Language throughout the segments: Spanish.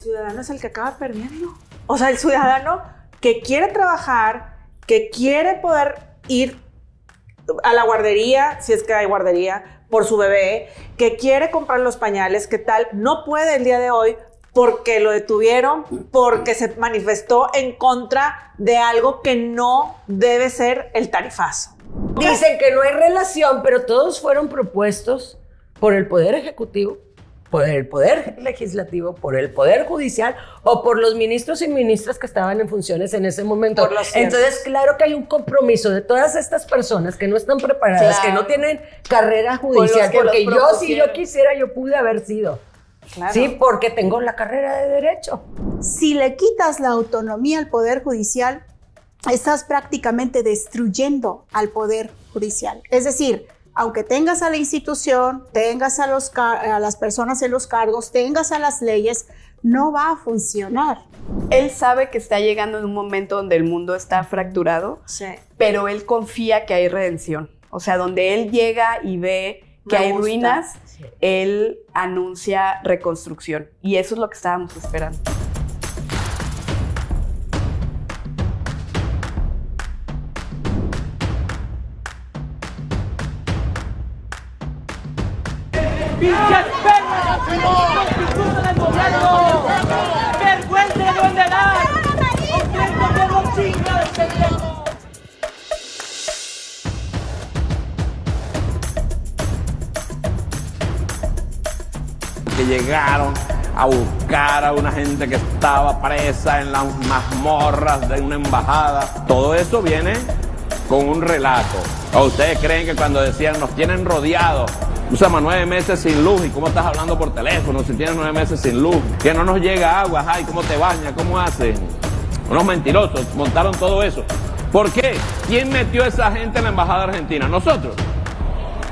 El ciudadano es el que acaba perdiendo. O sea, el ciudadano que quiere trabajar, que quiere poder ir a la guardería, si es que hay guardería, por su bebé, que quiere comprar los pañales, que tal, no puede el día de hoy porque lo detuvieron, porque se manifestó en contra de algo que no debe ser el tarifazo. Dicen que no hay relación, pero todos fueron propuestos por el Poder Ejecutivo, por el Poder Legislativo, por el Poder Judicial o por los ministros y ministras que estaban en funciones en ese momento. Entonces, claro que hay un compromiso de todas estas personas que no están preparadas, que no tienen carrera judicial, porque yo, si yo quisiera, yo pude haber sido. Claro. Sí, porque tengo la carrera de Derecho. Si le quitas la autonomía al Poder Judicial, estás prácticamente destruyendo al Poder Judicial. Es decir, aunque tengas a la institución, tengas a las personas en los cargos, tengas a las leyes, no va a funcionar. Él sabe que está llegando en un momento donde el mundo está fracturado, sí, pero él confía que hay redención. O sea, donde él llega y ve que hay ruinas, sí, él anuncia reconstrucción. Y eso es lo que estábamos esperando. ¡Pinches perras! ¡Constitución del gobierno! ¡Vergüenza de dónde dar! ¡Contento por los chingados pendejos! Que llegaron a buscar a una gente que estaba presa en las mazmorras de una embajada. Todo eso viene con un relato. ¿O ustedes creen que cuando decían nos tienen rodeados? Usamos 9 meses sin luz, ¿y cómo estás hablando por teléfono si tienes 9 meses sin luz? Que no nos llega agua, ay, ¿cómo te bañas? ¿Cómo hacen? Unos mentirosos, montaron todo eso. ¿Por qué? ¿Quién metió a esa gente en la embajada argentina? ¿Nosotros?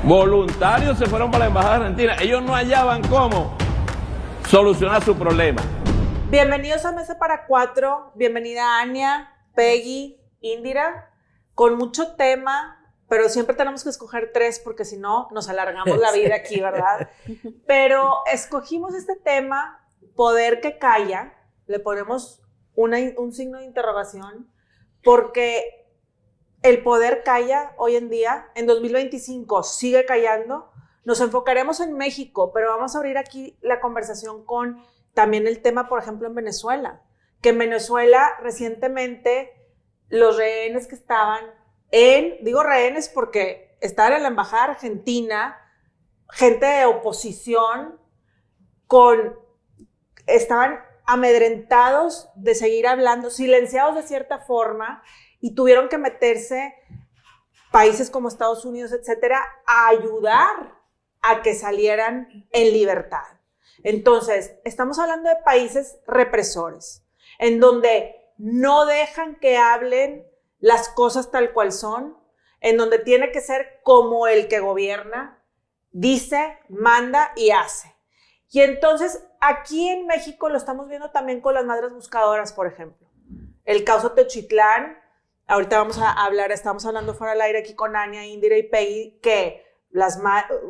Voluntarios se fueron para la embajada argentina. Ellos no hallaban cómo solucionar su problema. Bienvenidos a Mesa para Cuatro. Bienvenida Ania, Peggy, Indira, con mucho tema. Pero siempre tenemos que escoger 3 porque si no nos alargamos la vida aquí, ¿verdad? Pero escogimos este tema, poder que calla, le ponemos un signo de interrogación, porque el poder calla hoy en día, en 2025 sigue callando. Nos enfocaremos en México, pero vamos a abrir aquí la conversación con también el tema, por ejemplo, en Venezuela, que en Venezuela recientemente los rehenes que estaban digo rehenes porque estaban en la embajada argentina, gente de oposición, estaban amedrentados de seguir hablando, silenciados de cierta forma, y tuvieron que meterse países como Estados Unidos, etcétera, a ayudar a que salieran en libertad. Entonces, estamos hablando de países represores, en donde no dejan que hablen las cosas tal cual son, en donde tiene que ser como el que gobierna, dice, manda y hace. Y entonces aquí en México lo estamos viendo también con las madres buscadoras, por ejemplo. El caso Teochitlán, ahorita vamos a hablar, estamos hablando fuera del aire aquí con Ania, Indira y Peggy, que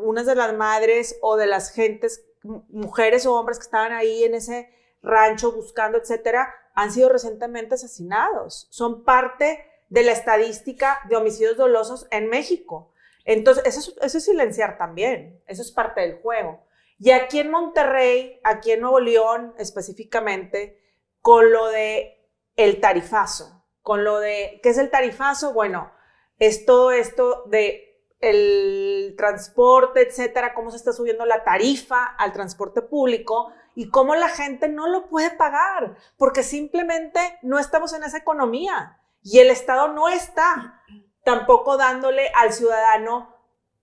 unas de las madres o de las gentes, mujeres o hombres que estaban ahí en ese rancho buscando, etcétera, han sido recientemente asesinados. Son parte de la estadística de homicidios dolosos en México. Entonces, eso es silenciar también. Eso es parte del juego. Y aquí en Monterrey, aquí en Nuevo León específicamente, con lo de el tarifazo, con lo de, ¿qué es el tarifazo? Bueno, es todo esto de el transporte, etcétera, cómo se está subiendo la tarifa al transporte público y cómo la gente no lo puede pagar, porque simplemente no estamos en esa economía. Y el Estado no está tampoco dándole al ciudadano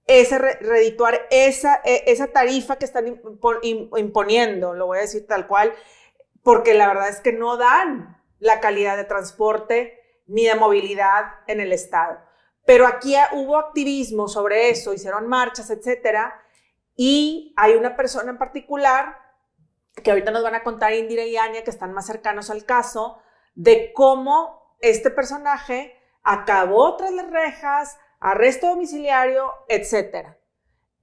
redituar esa tarifa que están imponiendo, lo voy a decir tal cual, porque la verdad es que no dan la calidad de transporte ni de movilidad en el Estado. Pero aquí hubo activismo sobre eso, hicieron marchas, etcétera, y hay una persona en particular que ahorita nos van a contar Indira y Ania, que están más cercanos al caso, de cómo este personaje acabó tras las rejas, arresto domiciliario, etcétera.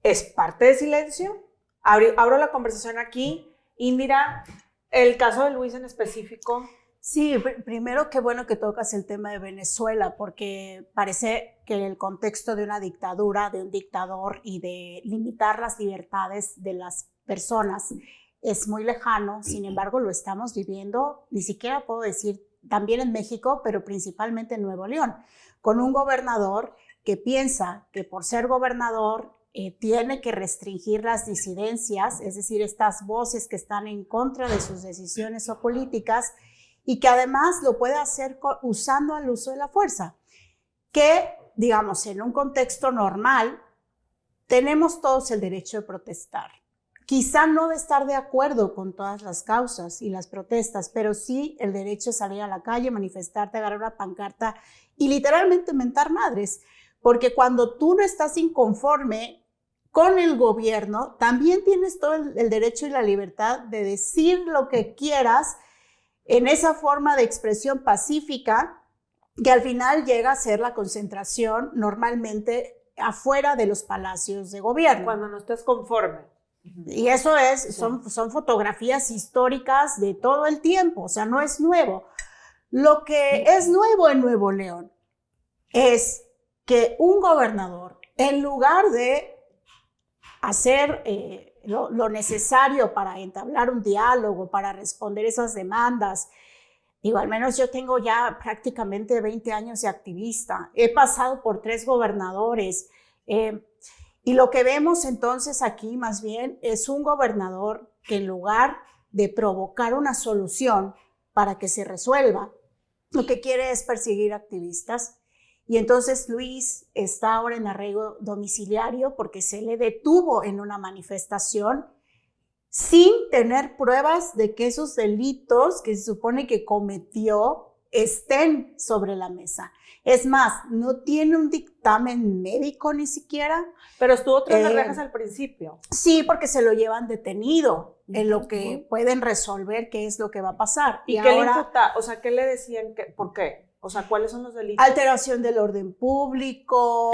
¿Es parte de silencio? Abro la conversación aquí. Indira, El caso de Luis en específico. Sí, primero qué bueno que tocas el tema de Venezuela, porque parece que el contexto de una dictadura, de un dictador y de limitar las libertades de las personas es muy lejano. Sin embargo, lo estamos viviendo, ni siquiera puedo decir también en México, pero principalmente en Nuevo León, con un gobernador que piensa que por ser gobernador tiene que restringir las disidencias, es decir, estas voces que están en contra de sus decisiones o políticas, y que además lo puede hacer usando el uso de la fuerza, que, digamos, en un contexto normal, tenemos todos el derecho de protestar. Quizá no de estar de acuerdo con todas las causas y las protestas, pero sí el derecho de salir a la calle, manifestarte, agarrar una pancarta y literalmente mentar madres. Porque cuando tú no estás inconforme con el gobierno, también tienes todo el derecho y la libertad de decir lo que quieras en esa forma de expresión pacífica, que al final llega a ser la concentración normalmente afuera de los palacios de gobierno. Cuando no estés conforme. Y eso son fotografías históricas de todo el tiempo, o sea, no es nuevo. Lo que es nuevo en Nuevo León es que un gobernador, en lugar de hacer lo necesario para entablar un diálogo, para responder esas demandas, digo, al menos yo tengo ya prácticamente 20 años de activista, he pasado por 3 gobernadores, y lo que vemos entonces aquí más bien es un gobernador que en lugar de provocar una solución para que se resuelva, lo que quiere es perseguir activistas. Y entonces Luis está ahora en arraigo domiciliario porque se le detuvo en una manifestación sin tener pruebas de que esos delitos que se supone que cometió estén sobre la mesa. Es más, no tiene un dictamen médico ni siquiera. Pero estuvo tras las rejas al principio. Sí, porque se lo llevan detenido en lo que pueden resolver qué es lo que va a pasar. ¿Y qué le imputa? O sea, ¿qué le decían? ¿Por qué? O sea, ¿cuáles son los delitos? Alteración del orden público,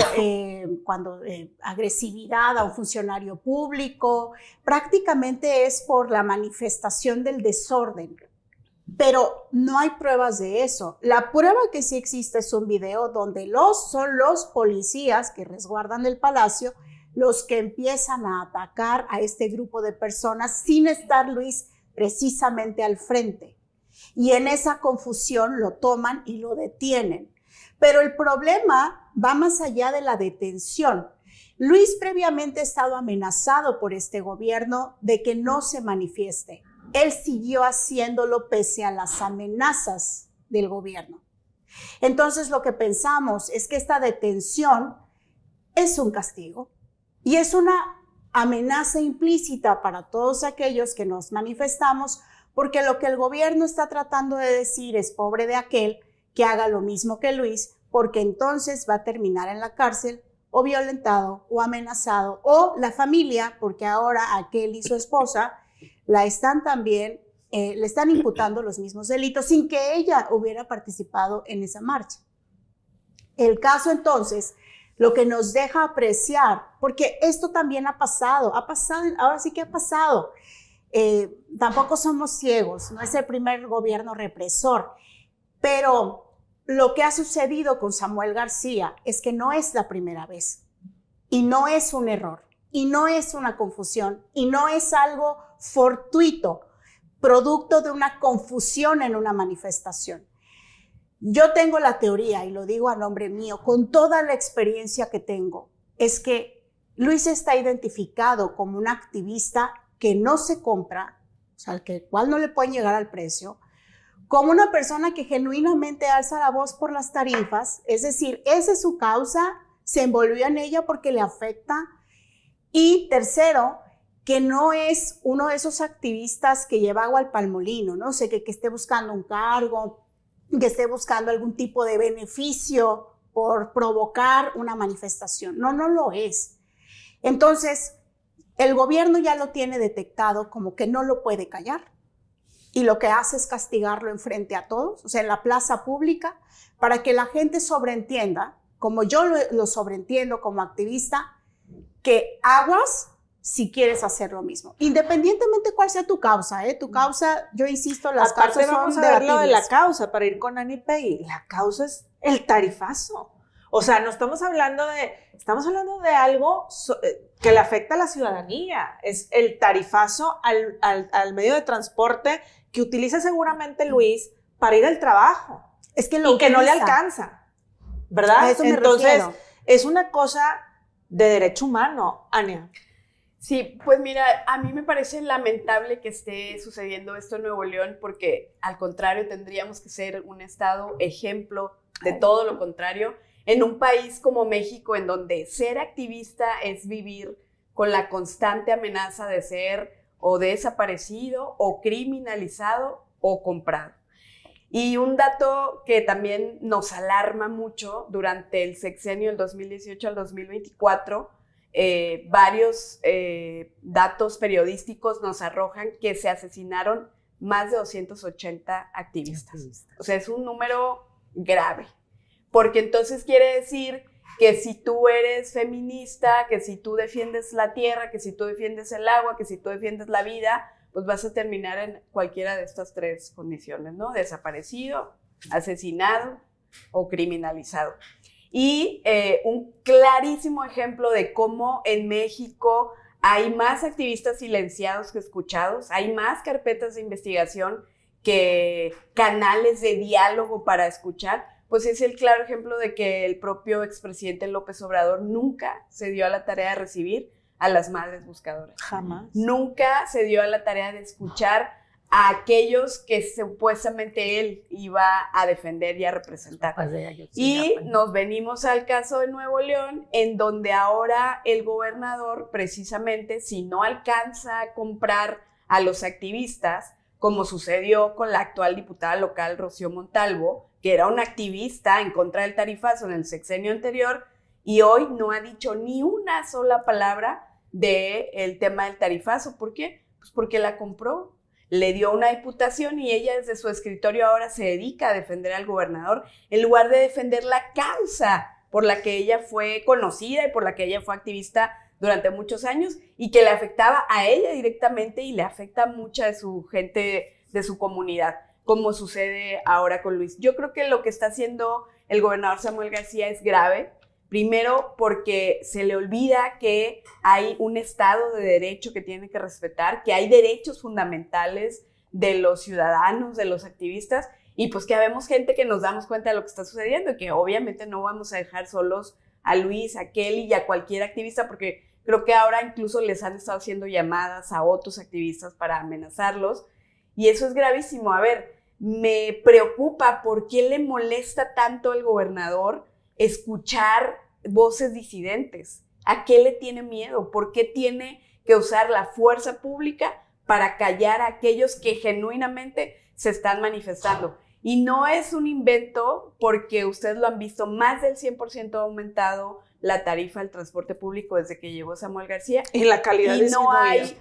agresividad a un funcionario público. Prácticamente es por la manifestación del desorden. Pero no hay pruebas de eso. La prueba que sí existe es un video donde son los policías que resguardan el palacio los que empiezan a atacar a este grupo de personas sin estar Luis precisamente al frente. Y en esa confusión lo toman y lo detienen. Pero el problema va más allá de la detención. Luis previamente ha estado amenazado por este gobierno de que no se manifieste. Él siguió haciéndolo pese a las amenazas del gobierno. Entonces lo que pensamos es que esta detención es un castigo y es una amenaza implícita para todos aquellos que nos manifestamos, porque lo que el gobierno está tratando de decir es pobre de aquel que haga lo mismo que Luis, porque entonces va a terminar en la cárcel o violentado o amenazado, o la familia, porque ahora aquel y su esposa le están imputando los mismos delitos sin que ella hubiera participado en esa marcha. El caso entonces, lo que nos deja apreciar, porque esto también ha pasado, ahora sí que ha pasado. Tampoco somos ciegos, no es el primer gobierno represor, pero lo que ha sucedido con Samuel García es que no es la primera vez, y no es un error, y no es una confusión, y no es algo fortuito, producto de una confusión en una manifestación. Yo tengo la teoría, y lo digo a nombre mío, con toda la experiencia que tengo, es que Luis está identificado como un activista que no se compra, o sea, al cual no le pueden llegar al precio, como una persona que genuinamente alza la voz por las tarifas, es decir, esa es su causa, se envolvió en ella porque le afecta. Y tercero, que no es uno de esos activistas que lleva agua al palmolino, ¿no? O sea, que esté buscando un cargo, que esté buscando algún tipo de beneficio por provocar una manifestación. No lo es. Entonces, el gobierno ya lo tiene detectado como que no lo puede callar y lo que hace es castigarlo en frente a todos, o sea, en la plaza pública, para que la gente sobreentienda, como yo lo sobreentiendo como activista, que aguas si quieres hacer lo mismo. Independientemente cuál sea tu causa, tu causa, yo insisto, las Aparte causas vamos son a ver lo de la debatibles. causa, para ir con Annie Peggy. La causa es el tarifazo. O sea, no estamos hablando de algo que le afecta a la ciudadanía. Es el tarifazo al medio de transporte que utiliza seguramente Luis para ir al trabajo. Es que Y que no le alcanza, ¿verdad? A eso me Entonces, refiero. es una cosa de derecho humano, Ania. Sí, pues mira, a mí me parece lamentable que esté sucediendo esto en Nuevo León porque al contrario tendríamos que ser un estado ejemplo de todo lo contrario en un país como México en donde ser activista es vivir con la constante amenaza de ser o desaparecido o criminalizado o comprado. Y un dato que también nos alarma mucho durante el sexenio del 2018 al 2024, varios datos periodísticos nos arrojan que se asesinaron más de 280 activistas. O sea, es un número grave, porque entonces quiere decir que si tú eres feminista, que si tú defiendes la tierra, que si tú defiendes el agua, que si tú defiendes la vida, pues vas a terminar en cualquiera de estas tres condiciones, ¿no? Desaparecido, asesinado o criminalizado. Y un clarísimo ejemplo de cómo en México hay más activistas silenciados que escuchados, hay más carpetas de investigación que canales de diálogo para escuchar, pues es el claro ejemplo de que el propio expresidente López Obrador nunca se dio a la tarea de recibir a las madres buscadoras. Jamás. Nunca se dio a la tarea de escuchar a aquellos que supuestamente él iba a defender y a representar. Y nos venimos al caso de Nuevo León, en donde ahora el gobernador, precisamente, si no alcanza a comprar a los activistas, como sucedió con la actual diputada local Rocío Montalvo, que era una activista en contra del tarifazo en el sexenio anterior, y hoy no ha dicho ni una sola palabra del tema del tarifazo. ¿Por qué? Pues porque la compró, le dio una diputación y ella desde su escritorio ahora se dedica a defender al gobernador en lugar de defender la causa por la que ella fue conocida y por la que ella fue activista durante muchos años y que le afectaba a ella directamente y le afecta a mucha de su gente, de su comunidad, como sucede ahora con Luis. Yo creo que lo que está haciendo el gobernador Samuel García es grave. Primero, porque se le olvida que hay un Estado de Derecho que tiene que respetar, que hay derechos fundamentales de los ciudadanos, de los activistas, y pues que habemos gente que nos damos cuenta de lo que está sucediendo y que obviamente no vamos a dejar solos a Luis, a Kelly y a cualquier activista, porque creo que ahora incluso les han estado haciendo llamadas a otros activistas para amenazarlos, y eso es gravísimo. A ver, me preocupa por qué le molesta tanto al gobernador escuchar voces disidentes. ¿A qué le tiene miedo? ¿Por qué tiene que usar la fuerza pública para callar a aquellos que genuinamente se están manifestando? Y no es un invento, porque ustedes lo han visto, más del 100% ha aumentado la tarifa del transporte público desde que llegó Samuel García. Y la calidad y no hay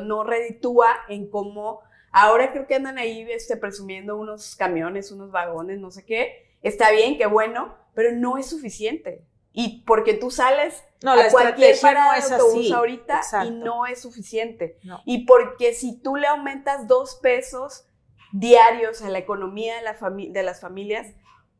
no reditúa en cómo. Ahora creo que andan ahí presumiendo unos camiones, unos vagones, no sé qué. Está bien, qué bueno, pero no es suficiente. Y porque tú sales a cualquier parada de autobús ahorita. Exacto. Y no es suficiente. No. Y porque si tú le aumentas 2 pesos diarios a la economía de las familias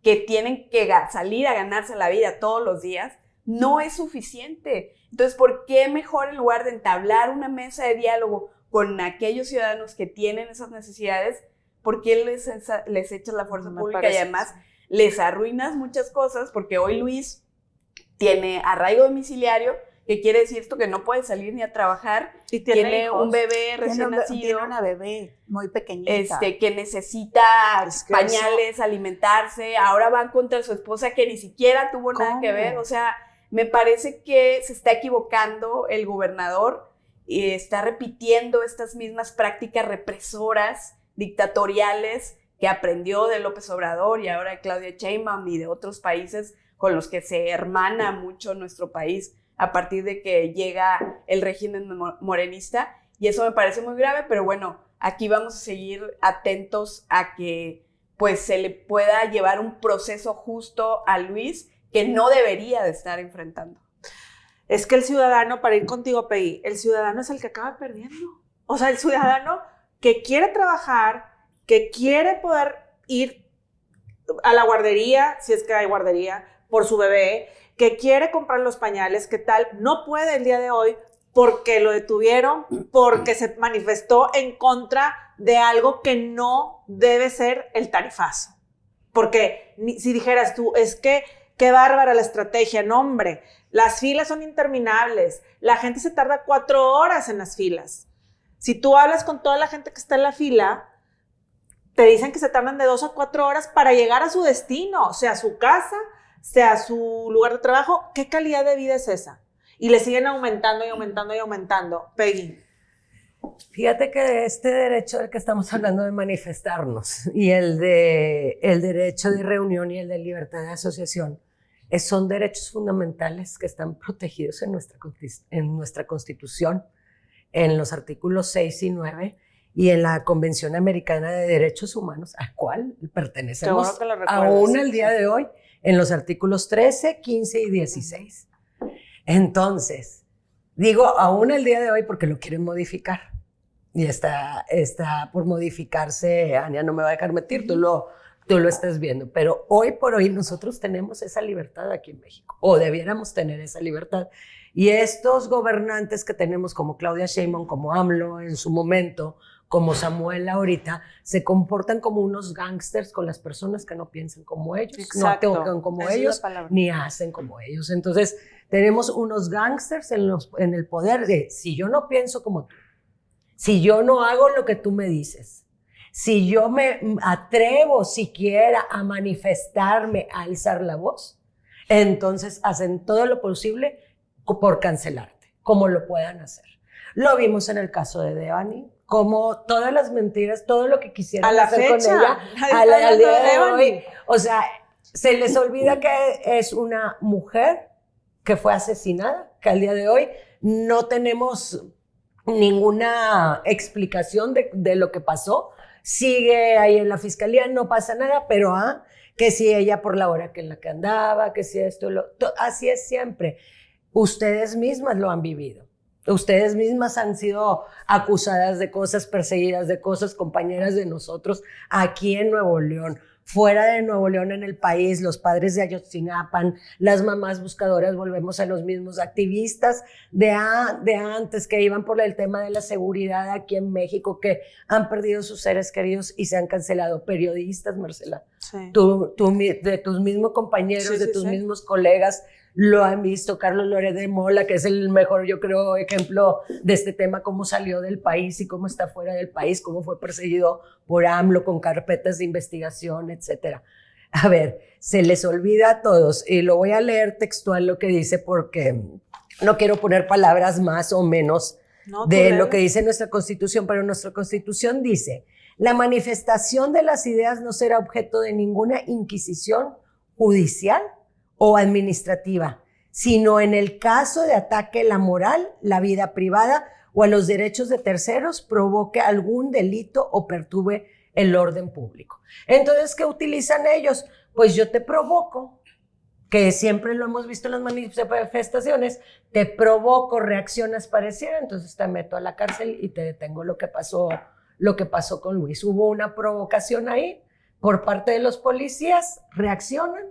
que tienen que salir a ganarse la vida todos los días, no es suficiente. Entonces, ¿por qué mejor, en lugar de entablar una mesa de diálogo con aquellos ciudadanos que tienen esas necesidades, por qué les echas la fuerza pública y además les arruinas muchas cosas? Porque hoy Luis tiene arraigo domiciliario, que quiere decir esto, que no puede salir ni a trabajar, y tiene un bebé recién nacido, tiene una bebé muy pequeñita, que necesita pañales, alimentarse, ahora van contra su esposa que ni siquiera tuvo nada que ver. O sea, me parece que se está equivocando el gobernador y está repitiendo estas mismas prácticas represoras, dictatoriales, que aprendió de López Obrador y ahora de Claudia Sheinbaum y de otros países con los que se hermana mucho nuestro país a partir de que llega el régimen morenista, y eso me parece muy grave. Pero bueno, aquí vamos a seguir atentos a que pues se le pueda llevar un proceso justo a Luis, que no debería de estar enfrentando. es que el ciudadano, para ir contigo, Peggy, el ciudadano es el que acaba perdiendo. O sea, el ciudadano que quiere trabajar, que quiere poder ir a la guardería, si es que hay guardería, por su bebé, que quiere comprar los pañales, que tal, no puede el día de hoy porque lo detuvieron, porque se manifestó en contra de algo que no debe ser el tarifazo. Porque si dijeras tú, es que qué bárbara la estrategia, no hombre, las filas son interminables, la gente se tarda 4 horas en las filas. Si tú hablas con toda la gente que está en la fila, te dicen que se tardan de 2 a 4 horas para llegar a su destino, sea su casa, sea su lugar de trabajo. ¿Qué calidad de vida es esa? Y le siguen aumentando y aumentando y aumentando. Peggy. Fíjate que este derecho del que estamos hablando de manifestarnos y el derecho de reunión y el de libertad de asociación son derechos fundamentales que están protegidos en nuestra Constitución, en los artículos 6 y 9 y en la Convención Americana de Derechos Humanos, a cual pertenecemos aún al día de hoy, en los artículos 13, 15 y 16. Entonces, digo aún al día de hoy porque lo quieren modificar. Y está por modificarse, Ania no me va a dejar mentir, tú lo estás viendo. Pero hoy por hoy nosotros tenemos esa libertad aquí en México, o debiéramos tener esa libertad. Y estos gobernantes que tenemos como Claudia Sheinbaum, como AMLO en su momento, como Samuel ahorita, se comportan como unos gángsters con las personas que no piensan como ellos, exacto, no tocan como ellos, ni hacen como ellos. Entonces, tenemos unos gángsters en el poder de, si yo no pienso como tú, si yo no hago lo que tú me dices, si yo me atrevo siquiera a manifestarme, a alzar la voz, entonces hacen todo lo posible por cancelarte, como lo puedan hacer. Lo vimos en el caso de Devani, como todas las mentiras, todo lo que quisieran hacer con ella, al día de hoy, o sea, se les olvida que es una mujer que fue asesinada, que al día de hoy no tenemos ninguna explicación de lo que pasó, sigue ahí en la fiscalía, no pasa nada, pero que si ella por la hora en la que andaba, que si esto, así es siempre. Ustedes mismas lo han vivido. Ustedes mismas han sido acusadas de cosas, perseguidas de cosas, compañeras de nosotros aquí en Nuevo León. Fuera de Nuevo León, en el país, los padres de Ayotzinapa, las mamás buscadoras, volvemos a los mismos activistas de antes que iban por el tema de la seguridad aquí en México, que han perdido sus seres queridos y se han cancelado. Periodistas, Marcela, sí. De tus mismos compañeros, sí, de tus mismos colegas, lo han visto. Carlos Loret de Mola, que es el mejor, yo creo, ejemplo de este tema, cómo salió del país y cómo está fuera del país, cómo fue perseguido por AMLO con carpetas de investigación, etcétera. A ver, se les olvida a todos, y lo voy a leer textual lo que dice porque no quiero poner palabras más o menos de lo que dice nuestra Constitución, pero nuestra Constitución dice: la manifestación de las ideas no será objeto de ninguna inquisición judicial o administrativa, sino en el caso de ataque a la moral, la vida privada o a los derechos de terceros, provoque algún delito o perturbe el orden público. Entonces, ¿qué utilizan ellos? Pues yo te provoco, que siempre lo hemos visto en las manifestaciones, te provoco, reaccionas pareciera, entonces te meto a la cárcel y te detengo. Lo que pasó con Luis. Hubo una provocación ahí por parte de los policías, reaccionan,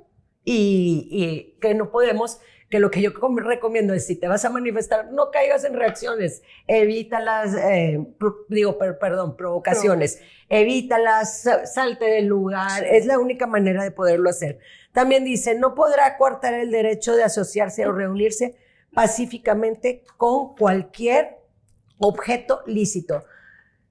y que no podemos, que lo que yo recomiendo es, si te vas a manifestar, no caigas en reacciones, evítalas, provocaciones, evítalas, salte del lugar, es la única manera de poderlo hacer. También dice, no podrá coartar el derecho de asociarse o reunirse pacíficamente con cualquier objeto lícito.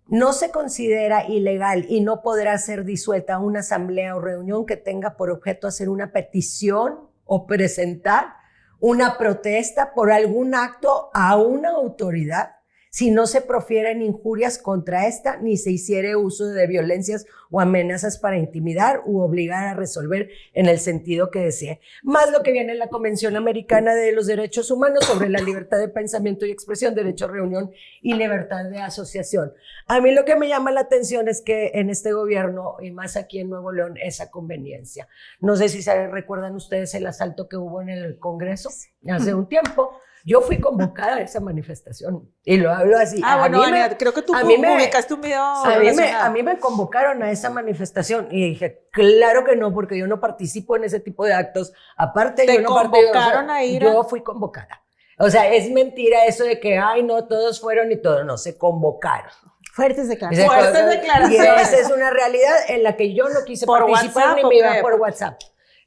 No se considera ilegal y no podrá ser disuelta una asamblea o reunión que tenga por objeto hacer una petición o presentar una protesta por algún acto a una autoridad, si no se profieren injurias contra esta, ni se hiciere uso de violencias o amenazas para intimidar u obligar a resolver en el sentido que desee. Más lo que viene en la Convención Americana de los Derechos Humanos sobre la libertad de pensamiento y expresión, derecho a reunión y libertad de asociación. A mí lo que me llama la atención es que en este gobierno, y más aquí en Nuevo León, esa conveniencia. No sé si recuerdan ustedes el asalto que hubo en el Congreso hace un tiempo, Yo fui convocada a esa manifestación y lo hablo así. Bueno, Ania, creo que tú publicaste un video. A mí me convocaron a esa manifestación y dije, claro que no, porque yo no participo en ese tipo de actos. Aparte, ¿Te yo no convocaron a ir? Yo fui convocada. O sea, es mentira eso de que, ay, no, todos fueron y todos no, se convocaron. Fuertes declaraciones. Fuertes declaraciones. Y esa es una realidad en la que yo no quise participar ni me iba por WhatsApp.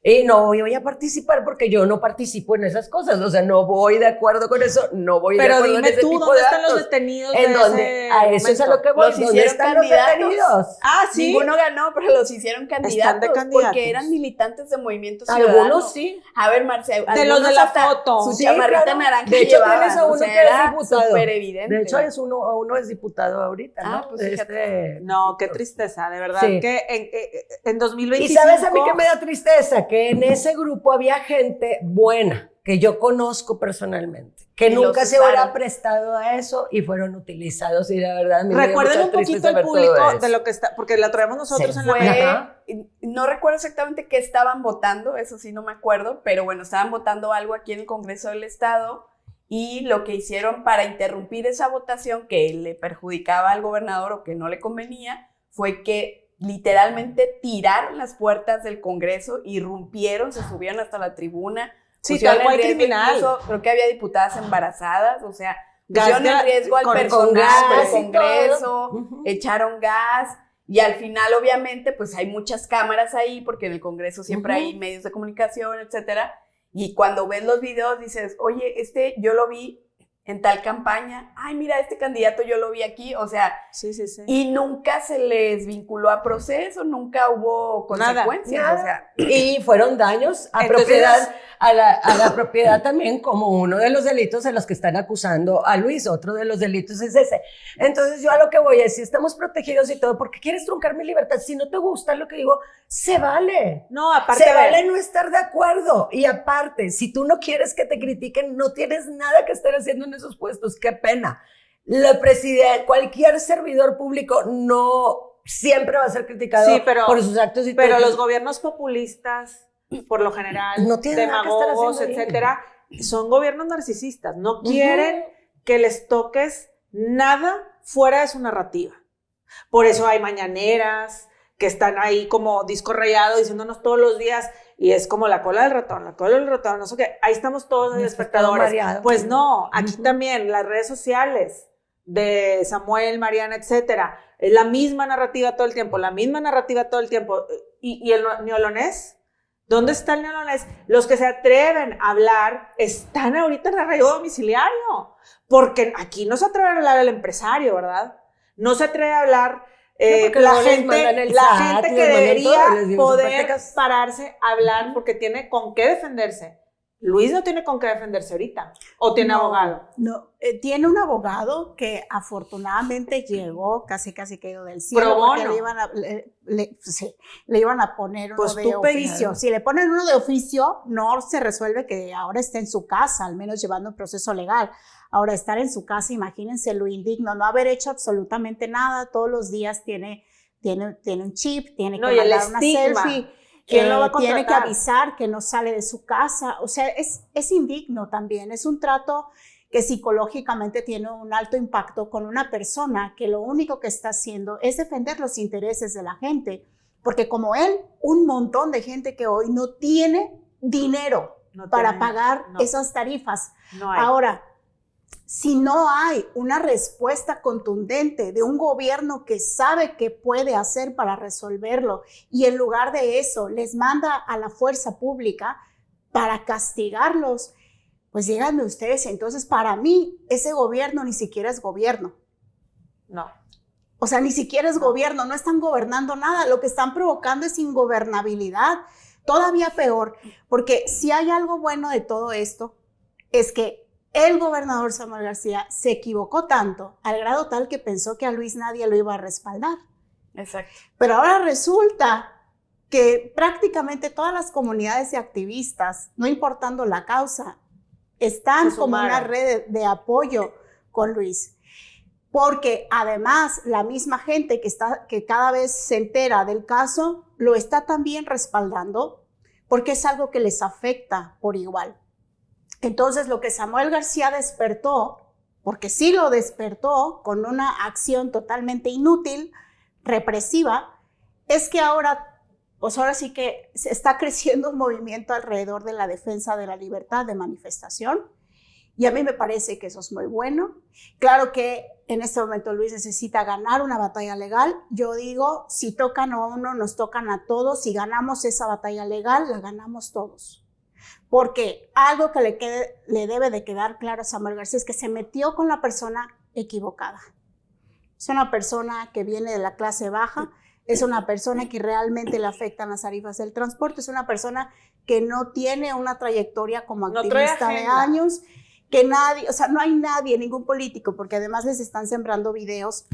Y no voy a participar porque yo no participo en esas cosas. O sea, no voy de acuerdo con eso, no voy de acuerdo con ese tipo de actos. Pero dime tú, ¿dónde están los detenidos en donde a eso es a lo que voy. Los hicieron candidatos. ¿Sí? Ninguno ganó, pero los hicieron candidatos porque eran militantes de Movimiento Ciudadano. Algunos sí. A ver, Marcia, de los de la foto. Su chamarrita naranja. De hecho, tienes a uno que es diputado. Súper evidente. De hecho, uno es diputado ahorita, ¿no? Pues fíjate. No, qué tristeza, de verdad. Que en 2025... ¿Y sabes a mí qué me da tristeza? Que en ese grupo había gente buena, que yo conozco personalmente, que nunca se hubiera prestado a eso y fueron utilizados y de verdad... Recuerden un poquito el público de lo que está, porque la traemos nosotros en la... No recuerdo exactamente qué estaban votando, eso sí no me acuerdo, pero bueno, estaban votando algo aquí en el Congreso del Estado y lo que hicieron para interrumpir esa votación que le perjudicaba al gobernador o que no le convenía fue que literalmente tiraron las puertas del Congreso, irrumpieron, se subieron hasta la tribuna. Sí, tal cual criminal. Incluso, creo que había diputadas embarazadas, o sea, pusieron en riesgo al personal del Congreso, echaron gas, y al final, obviamente, pues hay muchas cámaras ahí, porque en el Congreso siempre hay medios de comunicación, etcétera, y cuando ves los videos dices, oye, yo lo vi en tal campaña, ay, mira, este candidato yo lo vi aquí, o sea, sí. Y nunca se les vinculó a proceso, nunca hubo consecuencias, nada. O sea. Y fueron daños a propiedad, a la propiedad también, como uno de los delitos en los que están acusando a Luis, otro de los delitos es ese. Entonces yo a lo que voy es, si estamos protegidos y todo, ¿por qué quieres truncar mi libertad? Si no te gusta lo que digo, se vale. No, aparte se vale no estar de acuerdo. Y aparte, si tú no quieres que te critiquen, no tienes nada que estar haciendo en esos puestos. Qué pena. Cualquier servidor público no siempre va a ser criticado por sus actos y pero los gobiernos populistas, por lo general, no demagogos, etcétera, son gobiernos narcisistas. No quieren que les toques nada fuera de su narrativa. Por eso hay mañaneras que están ahí como disco rayado diciéndonos todos los días, y es como la cola del ratón, no sé qué. Ahí estamos todos de espectadores. Pues no, aquí también las redes sociales de Samuel, Mariana, etcétera, es la misma narrativa todo el tiempo. ¿Y el neolonés? ¿Dónde está el neolonés? Los que se atreven a hablar están ahorita en arraigo domiciliario, porque aquí no se atreve a hablar el empresario, ¿verdad? No se atreve a hablar la gente que debería poder pararse a hablar porque tiene con qué defenderse. Luis no tiene con qué defenderse ahorita. ¿O tiene abogado? No, tiene un abogado que afortunadamente llegó casi caído del cielo. Pro bono. Porque le iban a poner uno de oficio. Si le ponen uno de oficio, no se resuelve que ahora esté en su casa, al menos llevando un proceso legal. Ahora, estar en su casa, imagínense lo indigno, no haber hecho absolutamente nada, todos los días tiene un chip, tiene que mandar una selfie. ¿Quién lo va a contratar? Tiene que avisar que no sale de su casa. O sea, es indigno también. Es un trato que psicológicamente tiene un alto impacto con una persona que lo único que está haciendo es defender los intereses de la gente. Porque como él, un montón de gente que hoy no tiene dinero para pagar esas tarifas. No hay. Ahora, si no hay una respuesta contundente de un gobierno que sabe qué puede hacer para resolverlo y en lugar de eso les manda a la fuerza pública para castigarlos, pues díganme ustedes, entonces para mí ese gobierno ni siquiera es gobierno. No. O sea, ni siquiera es gobierno, no están gobernando nada, lo que están provocando es ingobernabilidad, todavía peor, porque si hay algo bueno de todo esto, es que el gobernador Samuel García se equivocó tanto, al grado tal que pensó que a Luis nadie lo iba a respaldar. Exacto. Pero ahora resulta que prácticamente todas las comunidades de activistas, no importando la causa, están como una red de apoyo con Luis. Porque además la misma gente que cada vez se entera del caso, lo está también respaldando, porque es algo que les afecta por igual. Entonces, lo que Samuel García despertó, porque sí lo despertó con una acción totalmente inútil, represiva, es que ahora, pues ahora sí que se está creciendo un movimiento alrededor de la defensa de la libertad de manifestación, y a mí me parece que eso es muy bueno. Claro que en este momento Luis necesita ganar una batalla legal. Yo digo, si tocan a uno, nos tocan a todos. Si ganamos esa batalla legal, la ganamos todos. Porque algo que le debe de quedar claro a Samuel García es que se metió con la persona equivocada. Es una persona que viene de la clase baja, es una persona que realmente le afectan las tarifas del transporte, es una persona que no tiene una trayectoria como activista de años, que nadie, o sea, no hay nadie, ningún político, porque además les están sembrando videos.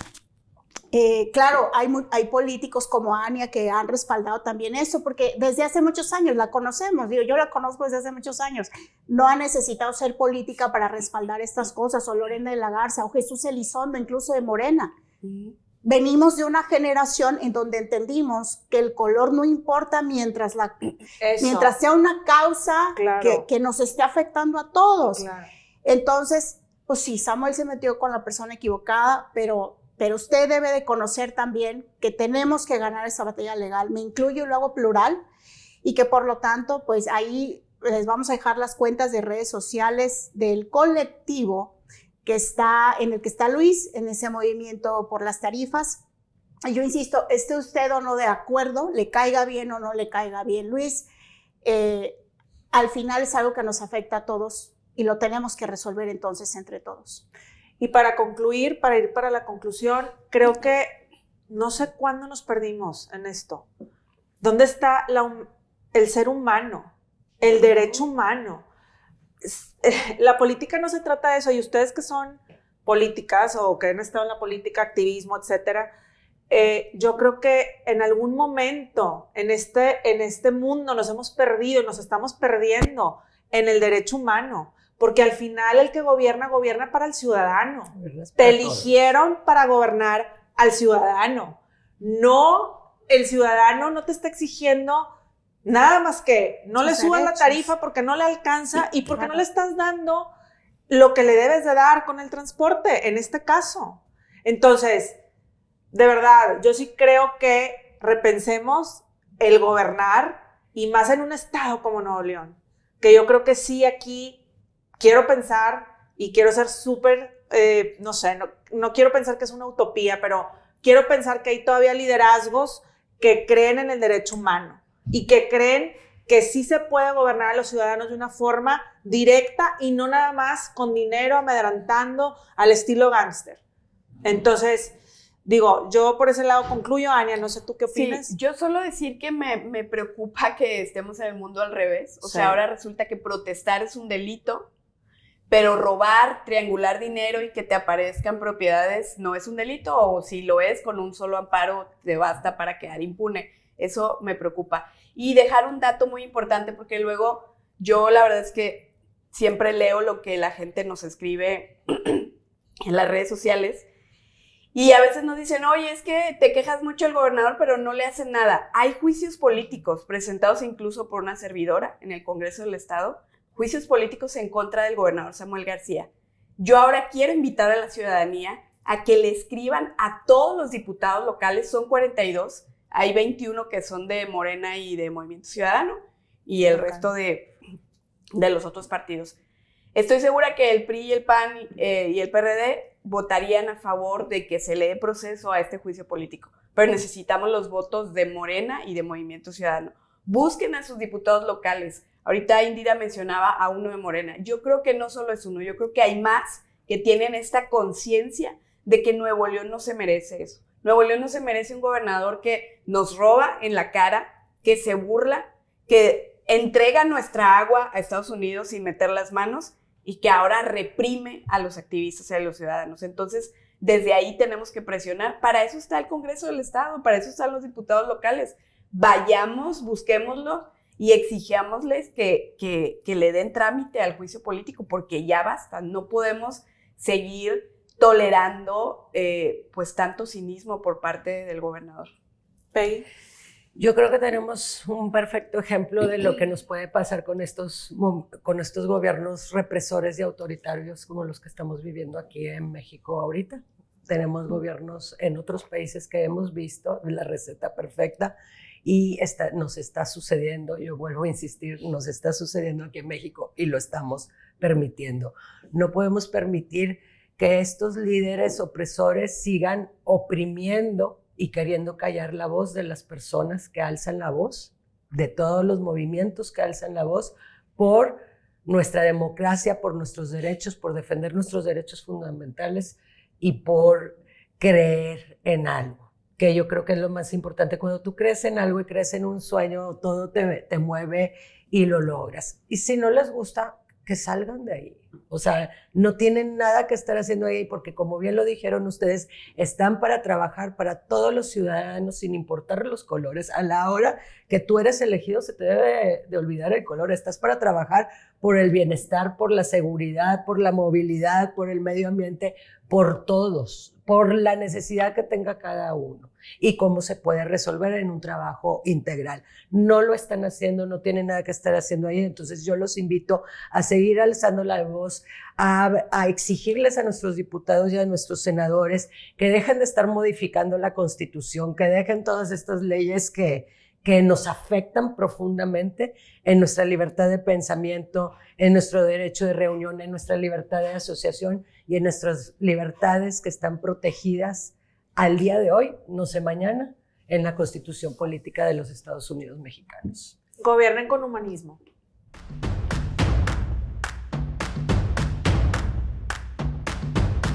Claro, hay políticos como Ania que han respaldado también eso, porque desde hace muchos años la conocemos, digo, yo la conozco desde hace muchos años, no ha necesitado ser política para respaldar estas cosas, o Lorena de la Garza, o Jesús Elizondo, incluso de Morena. Venimos de una generación en donde entendimos que el color no importa mientras sea una causa que nos esté afectando a todos. Claro. Entonces, pues sí, Samuel se metió con la persona equivocada, pero usted debe de conocer también que tenemos que ganar esa batalla legal. Me incluyo y lo hago plural, y que por lo tanto, pues ahí les vamos a dejar las cuentas de redes sociales del colectivo en el que está Luis, en ese movimiento por las tarifas. Y yo insisto, esté usted o no de acuerdo, le caiga bien o no le caiga bien Luis, al final es algo que nos afecta a todos y lo tenemos que resolver entonces entre todos. Y para concluir, para ir para la conclusión, creo que no sé cuándo nos perdimos en esto. ¿Dónde está el ser humano, el derecho humano? La política no se trata de eso, y ustedes que son políticas o que han estado en la política, activismo, etcétera, yo creo que en algún momento en este mundo nos hemos perdido y nos estamos perdiendo en el derecho humano. Porque al final el que gobierna para el ciudadano. Te eligieron para gobernar al ciudadano. No, el ciudadano no te está exigiendo nada más que no le subas la tarifa porque no le alcanza y porque no le estás dando lo que le debes de dar con el transporte, en este caso. Entonces, de verdad, yo sí creo que repensemos el gobernar, y más en un estado como Nuevo León, que yo creo que sí aquí quiero pensar y quiero ser súper, no sé, no quiero pensar que es una utopía, pero quiero pensar que hay todavía liderazgos que creen en el derecho humano y que creen que sí se puede gobernar a los ciudadanos de una forma directa y no nada más con dinero amedrantando al estilo gángster. Entonces, digo, yo por ese lado concluyo. Ania, no sé tú qué opinas. Sí, yo solo decir que me preocupa que estemos en el mundo al revés. O sea, ahora resulta que protestar es un delito, pero robar, triangular dinero y que te aparezcan propiedades no es un delito, o si lo es, con un solo amparo te basta para quedar impune. Eso me preocupa. Y dejar un dato muy importante, porque luego yo la verdad es que siempre leo lo que la gente nos escribe en las redes sociales, y a veces nos dicen, oye, es que te quejas mucho del gobernador, pero no le hacen nada. Hay juicios políticos presentados incluso por una servidora en el Congreso del Estado, juicios políticos en contra del gobernador Samuel García. Yo ahora quiero invitar a la ciudadanía a que le escriban a todos los diputados locales, son 42, hay 21 que son de Morena y de Movimiento Ciudadano, y el resto de los otros partidos. Estoy segura que el PRI y el PAN y el PRD votarían a favor de que se le dé proceso a este juicio político, pero necesitamos los votos de Morena y de Movimiento Ciudadano. Busquen a sus diputados locales. Ahorita Indira mencionaba a uno de Morena. Yo creo que no solo es uno, yo creo que hay más que tienen esta conciencia de que Nuevo León no se merece eso. Nuevo León no se merece un gobernador que nos roba en la cara, que se burla, que entrega nuestra agua a Estados Unidos sin meter las manos y que ahora reprime a los activistas y a los ciudadanos. Entonces, desde ahí tenemos que presionar. Para eso está el Congreso del Estado, para eso están los diputados locales. Vayamos, busquémoslo y exijámosles que le den trámite al juicio político, porque ya basta, no podemos seguir tolerando pues tanto cinismo por parte del gobernador. Peggy. Yo creo que tenemos un perfecto ejemplo de lo que nos puede pasar con estos gobiernos represores y autoritarios como los que estamos viviendo aquí en México ahorita. Tenemos gobiernos en otros países que hemos visto, la receta perfecta, y nos está sucediendo, yo vuelvo a insistir, nos está sucediendo aquí en México y lo estamos permitiendo. No podemos permitir que estos líderes opresores sigan oprimiendo y queriendo callar la voz de las personas que alzan la voz, de todos los movimientos que alzan la voz por nuestra democracia, por nuestros derechos, por defender nuestros derechos fundamentales y por creer en algo, que yo creo que es lo más importante. Cuando tú crees en algo y crees en un sueño, todo te mueve y lo logras. Y si no les gusta, que salgan de ahí. O sea, no tienen nada que estar haciendo ahí porque, como bien lo dijeron ustedes, están para trabajar para todos los ciudadanos sin importar los colores. A la hora que tú eres elegido se te debe de olvidar el color. Estás para trabajar por el bienestar, por la seguridad, por la movilidad, por el medio ambiente, por todos, por la necesidad que tenga cada uno y cómo se puede resolver en un trabajo integral. No lo están haciendo, no tienen nada que estar haciendo ahí, entonces yo los invito a seguir alzando la voz, a exigirles a nuestros diputados y a nuestros senadores que dejen de estar modificando la Constitución, que dejen todas estas leyes que nos afectan profundamente en nuestra libertad de pensamiento, en nuestro derecho de reunión, en nuestra libertad de asociación y en nuestras libertades que están protegidas al día de hoy, no sé mañana, en la Constitución Política de los Estados Unidos Mexicanos. Gobiernen con humanismo.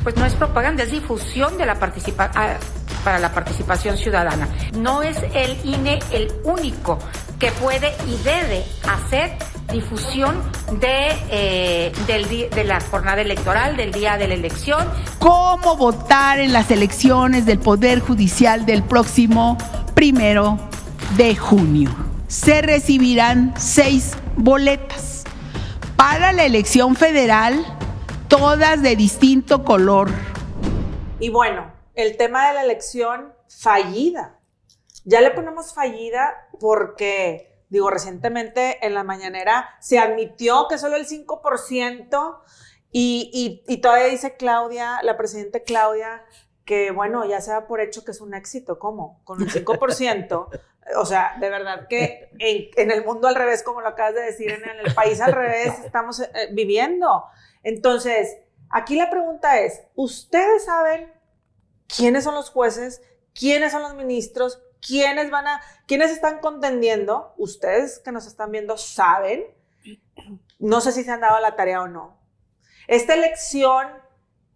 Pues no es propaganda, es difusión de para la participación ciudadana. No es el INE el único que puede y debe hacer difusión de la jornada electoral, del día de la elección. ¿Cómo votar en las elecciones del Poder Judicial del próximo 1 de junio? Se recibirán 6 boletas. Para la elección federal, todas de distinto color. Y bueno, el tema de la elección fallida. Ya le ponemos fallida porque, recientemente en la mañanera se admitió que solo el 5% y todavía dice Claudia, la presidenta Claudia, que bueno, ya se da por hecho que es un éxito. ¿Cómo? Con el 5%. O sea, de verdad que en el mundo al revés, como lo acabas de decir, en el país al revés estamos viviendo. Entonces, aquí la pregunta es, ¿ustedes saben quiénes son los jueces? ¿Quiénes son los ministros? ¿Quiénes están contendiendo? Ustedes que nos están viendo saben. No sé si se han dado la tarea o no. Esta elección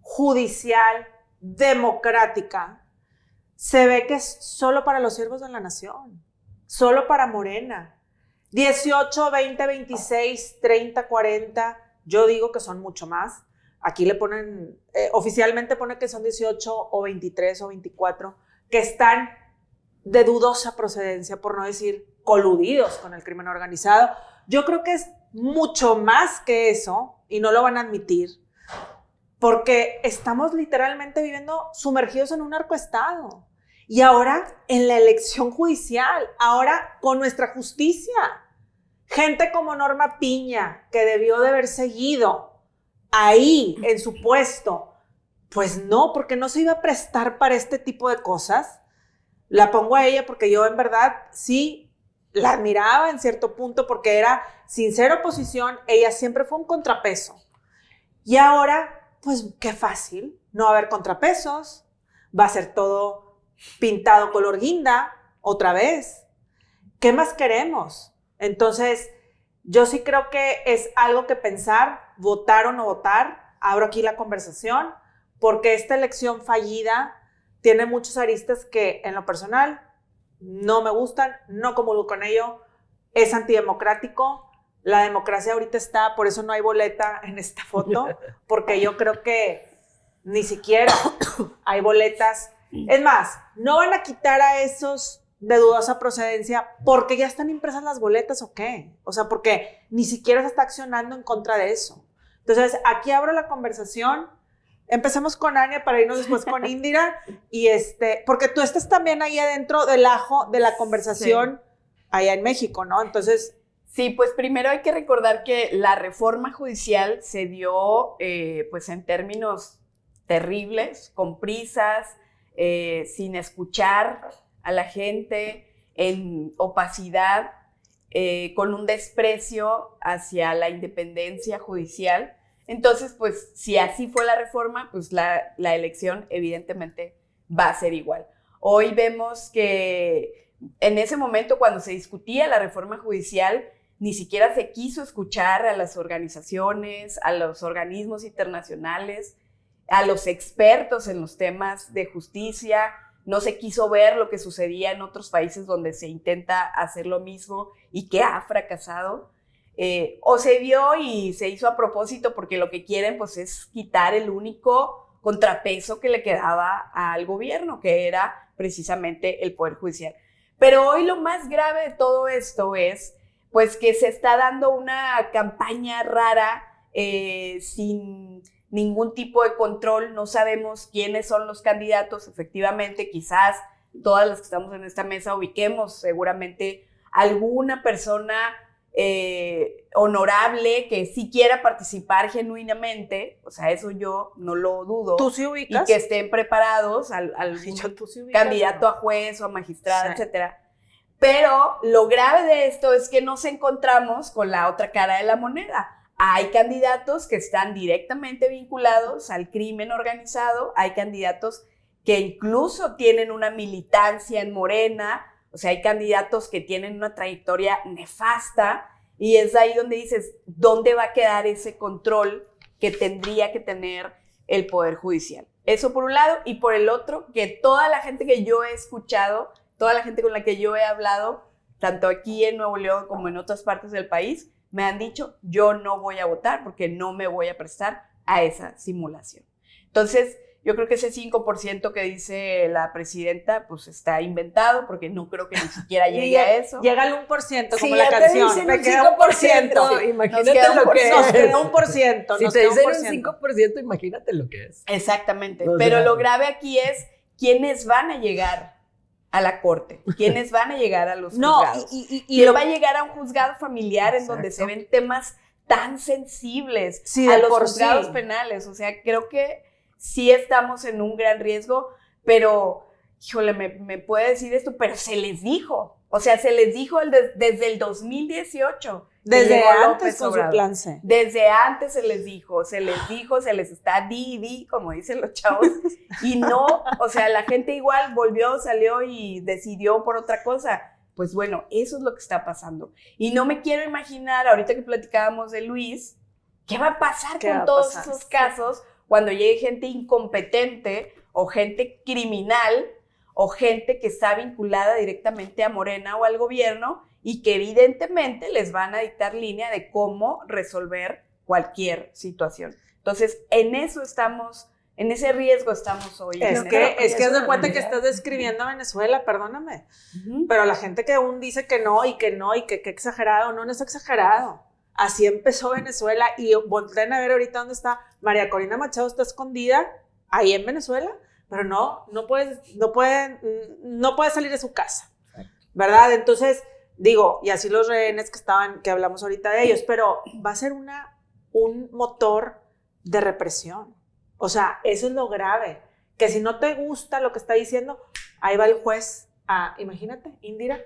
judicial, democrática, se ve que es solo para los siervos de la nación, solo para Morena. 18, 20, 26, 30, 40, yo digo que son mucho más. Aquí le ponen, oficialmente pone que son 18 o 23 o 24, que están de dudosa procedencia, por no decir coludidos con el crimen organizado. Yo creo que es mucho más que eso, y no lo van a admitir, porque estamos literalmente viviendo sumergidos en un narcoestado. Y ahora en la elección judicial, ahora con nuestra justicia. Gente como Norma Piña, que debió de haber seguido ahí en su puesto, pues no, porque no se iba a prestar para este tipo de cosas. La pongo a ella porque yo en verdad sí la admiraba en cierto punto porque era sincera oposición, ella siempre fue un contrapeso. Y ahora, pues qué fácil, no va a haber contrapesos, va a ser todo pintado color guinda otra vez. ¿Qué más queremos? Entonces, yo sí creo que es algo que pensar, votar o no votar. Abro aquí la conversación porque esta elección fallida tiene muchos aristas que en lo personal no me gustan, no comulgo con ello, es antidemocrático. La democracia ahorita está, por eso no hay boleta en esta foto, porque yo creo que ni siquiera hay boletas. Es más, no van a quitar a esos de dudosa procedencia porque ya están impresas las boletas o qué. O sea, porque ni siquiera se está accionando en contra de eso. Entonces, aquí abro la conversación. Empecemos con Ania para irnos después con Indira. Y porque tú estás también ahí adentro del ajo de la conversación allá en México, ¿no? Entonces... Sí, pues primero hay que recordar que la reforma judicial se dio pues en términos terribles, con prisas, sin escuchar a la gente, en opacidad, con un desprecio hacia la independencia judicial. Entonces, pues, si así fue la reforma, pues la elección evidentemente va a ser igual. Hoy vemos que en ese momento, cuando se discutía la reforma judicial, ni siquiera se quiso escuchar a las organizaciones, a los organismos internacionales, a los expertos en los temas de justicia. No se quiso ver lo que sucedía en otros países donde se intenta hacer lo mismo y que ha fracasado. O se vio y se hizo a propósito porque lo que quieren pues es quitar el único contrapeso que le quedaba al gobierno, que era precisamente el Poder Judicial. Pero hoy lo más grave de todo esto es pues que se está dando una campaña rara sin ningún tipo de control. No sabemos quiénes son los candidatos. Efectivamente, quizás todas las que estamos en esta mesa ubiquemos seguramente alguna persona honorable que sí quiera participar genuinamente, o sea, eso yo no lo dudo. ¿Tú sí ubicas? Y que estén preparados al candidato a juez o a magistrado, etcétera. Pero lo grave de esto es que nos encontramos con la otra cara de la moneda. Hay candidatos que están directamente vinculados al crimen organizado, hay candidatos que incluso tienen una militancia en Morena, o sea, hay candidatos que tienen una trayectoria nefasta, y es ahí donde dices, ¿dónde va a quedar ese control que tendría que tener el Poder Judicial? Eso por un lado, y por el otro, que toda la gente que yo he escuchado, toda la gente con la que yo he hablado, tanto aquí en Nuevo León como en otras partes del país, me han dicho, yo no voy a votar porque no me voy a prestar a esa simulación. Entonces, yo creo que ese 5% que dice la presidenta, pues está inventado, porque no creo que ni siquiera llegue a eso. Llega al 1%, como Sí, la ya canción. te dicen Me un queda 1%. Sí, imagínate lo que Nos es. queda 1%. Si nos te queda dicen 1%. un 5%, imagínate lo que es. Exactamente. O sea, pero lo grave aquí es quiénes van a llegar a la corte, quiénes van a llegar a los juzgados. ¿Quién va a llegar a un juzgado familiar en donde se ven temas tan sensibles a los juzgados penales? O sea, creo que sí estamos en un gran riesgo, pero, híjole, me puede decir esto, pero se les dijo. O sea, se les dijo desde el 2018. Desde antes con su plan C. Desde antes se les dijo, se les está di, como dicen los chavos, y no, o sea, la gente igual volvió, salió y decidió por otra cosa. Pues bueno, eso es lo que está pasando. Y no me quiero imaginar, ahorita que platicábamos de Luis, ¿qué va a pasar con todos esos casos cuando llegue gente incompetente o gente criminal o gente que está vinculada directamente a Morena o al gobierno y que evidentemente les van a dictar línea de cómo resolver cualquier situación? Entonces, en eso estamos, en ese riesgo estamos hoy. Es que haz de cuenta que estás describiendo a Venezuela, perdóname, pero la gente que aún dice que no, y que exagerado, no es exagerado. Así empezó Venezuela, y volteen a ver ahorita dónde está María Corina Machado, está escondida ahí en Venezuela, pero no puede salir de su casa, ¿verdad? Entonces, digo, y así los rehenes que hablamos ahorita de ellos, pero va a ser un motor de represión. O sea, eso es lo grave, que si no te gusta lo que está diciendo, ahí va el juez imagínate, Indira.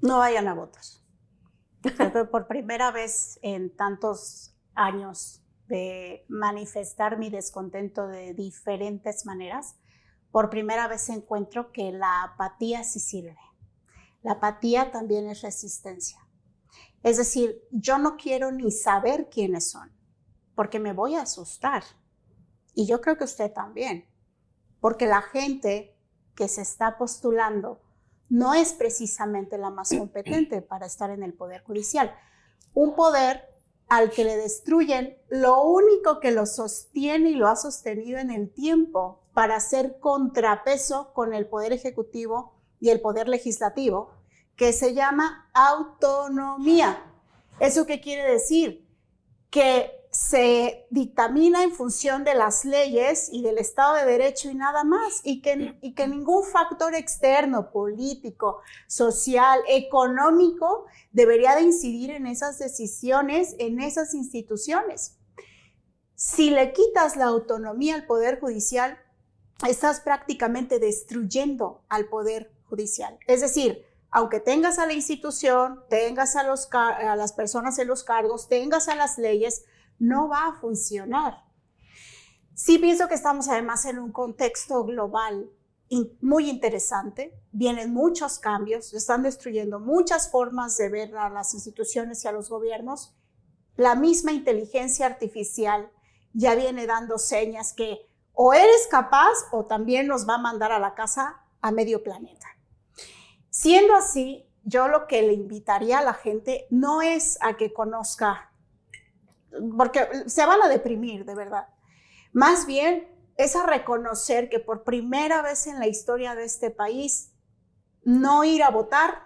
No vayan a votar. Creo que por primera vez en tantos años de manifestar mi descontento de diferentes maneras, por primera vez encuentro que la apatía sí sirve. La apatía también es resistencia. Es decir, yo no quiero ni saber quiénes son, porque me voy a asustar. Y yo creo que usted también, porque la gente que se está postulando no es precisamente la más competente para estar en el Poder Judicial. Un poder al que le destruyen lo único que lo sostiene y lo ha sostenido en el tiempo para hacer contrapeso con el Poder Ejecutivo y el Poder Legislativo, que se llama autonomía. ¿Eso qué quiere decir? Que se dictamina en función de las leyes y del Estado de Derecho y nada más, y que ningún factor externo, político, social, económico, debería de incidir en esas decisiones, en esas instituciones. Si le quitas la autonomía al Poder Judicial, estás prácticamente destruyendo al Poder Judicial. Es decir, aunque tengas a la institución, tengas a las personas en los cargos, tengas a las leyes, no va a funcionar. Sí pienso que estamos además en un contexto global muy interesante. Vienen muchos cambios, se están destruyendo muchas formas de ver a las instituciones y a los gobiernos. La misma inteligencia artificial ya viene dando señas que o eres capaz o también nos va a mandar a la casa a medio planeta. Siendo así, yo lo que le invitaría a la gente no es a que conozca, porque se van a deprimir, de verdad. Más bien es a reconocer que por primera vez en la historia de este país, no ir a votar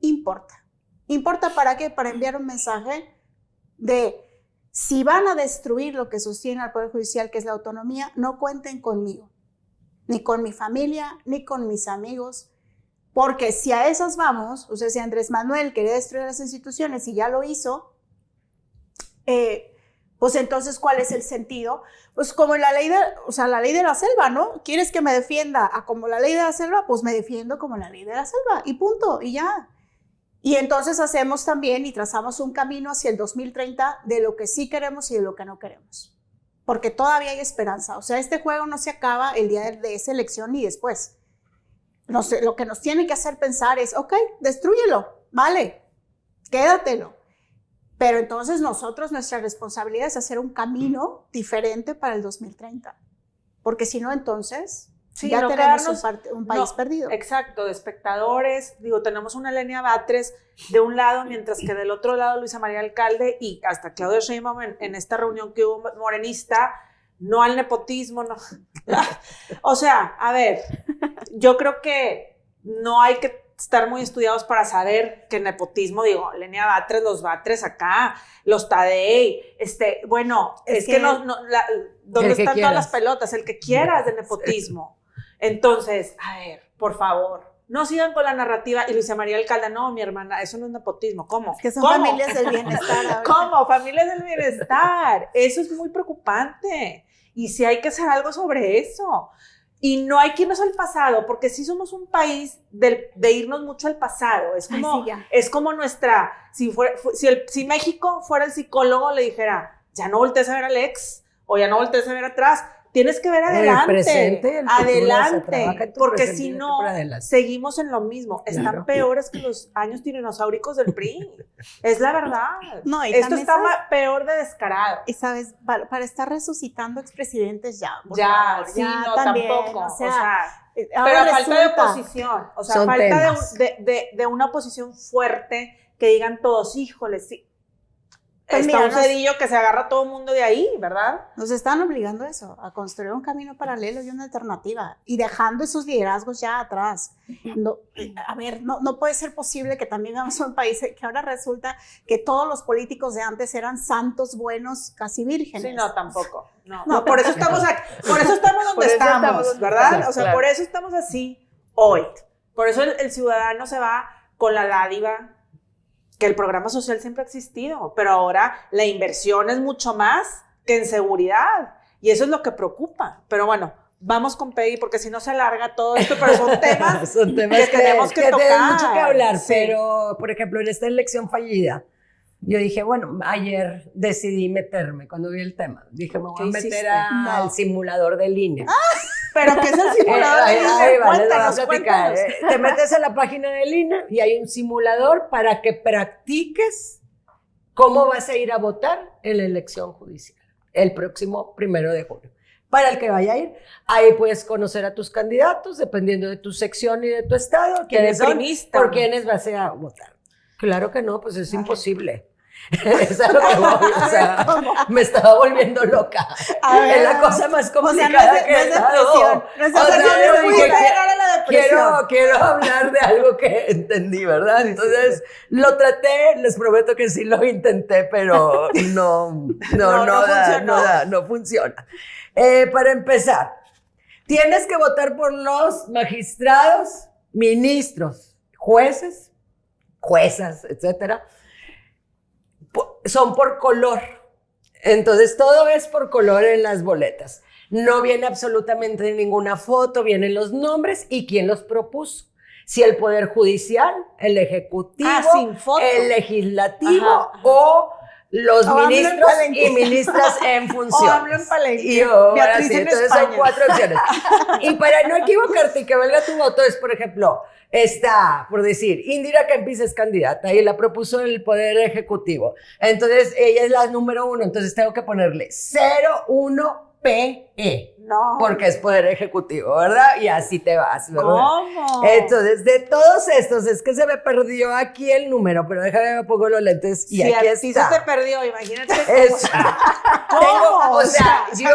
importa. ¿Importa para qué? Para enviar un mensaje de si van a destruir lo que sostiene al Poder Judicial, que es la autonomía, no cuenten conmigo, ni con mi familia, ni con mis amigos, porque si a esas vamos, o sea, si Andrés Manuel quería destruir las instituciones y ya lo hizo, pues entonces, ¿cuál es el sentido? Pues como la ley de la selva, ¿no? ¿Quieres que me defienda como la ley de la selva? Pues me defiendo como la ley de la selva y punto, y ya. Y entonces hacemos también y trazamos un camino hacia el 2030 de lo que sí queremos y de lo que no queremos. Porque todavía hay esperanza. O sea, este juego no se acaba el día de esa elección ni después. No sé, lo que nos tiene que hacer pensar es, ok, destrúyelo, vale, quédatelo. Pero entonces nuestra responsabilidad es hacer un camino diferente para el 2030. Porque si no, entonces sí, ya no tenemos un país perdido. Exacto, de espectadores. Digo, tenemos una Lenia Batres de un lado, mientras que del otro lado Luisa María Alcalde y hasta Claudia Sheinbaum en esta reunión que hubo morenista, no al nepotismo, no. O sea, a ver, yo creo que no hay que estar muy estudiados para saber que nepotismo, digo, Lenia Batres, los Batres acá, los Tadei, bueno, es que ¿dónde están todas las pelotas? El que quieras de nepotismo. Entonces, a ver, por favor, no sigan con la narrativa. Y Luisa María Alcalde, no, mi hermana, eso no es nepotismo. ¿Cómo? Es que son familias del bienestar. ¿Cómo? Familias del bienestar. Eso es muy preocupante. Y sí hay que hacer algo sobre eso. Y no hay que irnos al pasado, porque sí somos un país de irnos mucho al pasado. Es como, es como nuestra, si México fuera el psicólogo, le dijera, ya no voltees a ver al ex, o ya no voltees a ver atrás, tienes que ver adelante, el presente, el futuro, adelante, porque si no, seguimos en lo mismo. Claro. Están peores que los años dinosauricos del PRI. Es la verdad. No, esto está peor de descarado. Y sabes, para estar resucitando expresidentes ya. Ya, sí, ya, no, también, tampoco. O sea, pero falta de oposición. O sea, falta de una oposición fuerte que digan todos, híjole, sí. Pues está un cedillo que se agarra a todo el mundo de ahí, ¿verdad? Nos están obligando a eso, a construir un camino paralelo y una alternativa, y dejando esos liderazgos ya atrás. No, a ver, no puede ser posible que también vamos a un país que ahora resulta que todos los políticos de antes eran santos, buenos, casi vírgenes. Sí, no, tampoco. No, por eso estamos aquí, por eso estamos donde estamos, ¿verdad? O sea, claro. Por eso estamos así hoy. Por eso el ciudadano se va con la dádiva, que el programa social siempre ha existido, pero ahora la inversión es mucho más que en seguridad, y eso es lo que preocupa. Pero bueno, vamos con Peggy, porque si no se alarga todo esto, pero son temas que tenemos que tocar. Tienen mucho que hablar, sí. Pero, por ejemplo, en esta elección fallida, yo dije, bueno, ayer decidí meterme, cuando vi el tema, dije, me voy a meter al simulador del INE. ¿Pero qué es el simulador del INE? Cuéntanos. Te metes a la página del INE y hay un simulador para que practiques cómo vas a ir a votar en la elección judicial el próximo 1 de junio. Para el que vaya a ir, ahí puedes conocer a tus candidatos, dependiendo de tu sección y de tu estado, quiénes son, por quiénes vas a votar. Claro que no, pues es imposible. Eso es lo que voy, o sea, me estaba volviendo loca. Es la cosa más complicada que he estado. Quiero hablar de algo que entendí, ¿verdad? Entonces, lo traté, les prometo que sí lo intenté, pero no funciona. Para empezar, tienes que votar por los magistrados, ministros, jueces, juezas, etcétera. Son por color. Entonces, todo es por color en las boletas. No viene absolutamente ninguna foto, vienen los nombres y quién los propuso. Si el Poder Judicial, el Ejecutivo, el Legislativo o los ministros y ministras en función. O hablo en Palenque. Beatriz en entonces España. Son 4 opciones. Y para no equivocarte y que valga tu voto es, por ejemplo, está, por decir, Indira Kempis es candidata y la propuso el Poder Ejecutivo. Entonces, ella es la número 1, entonces tengo que ponerle 01PE. No. Porque es Poder Ejecutivo, ¿verdad? Y así te vas, ¿verdad? ¿Cómo? Entonces, de todos estos, es que se me perdió aquí el número, pero déjame me pongo los lentes y aquí está. Sí, se te perdió, imagínate. Eso. O sea, yo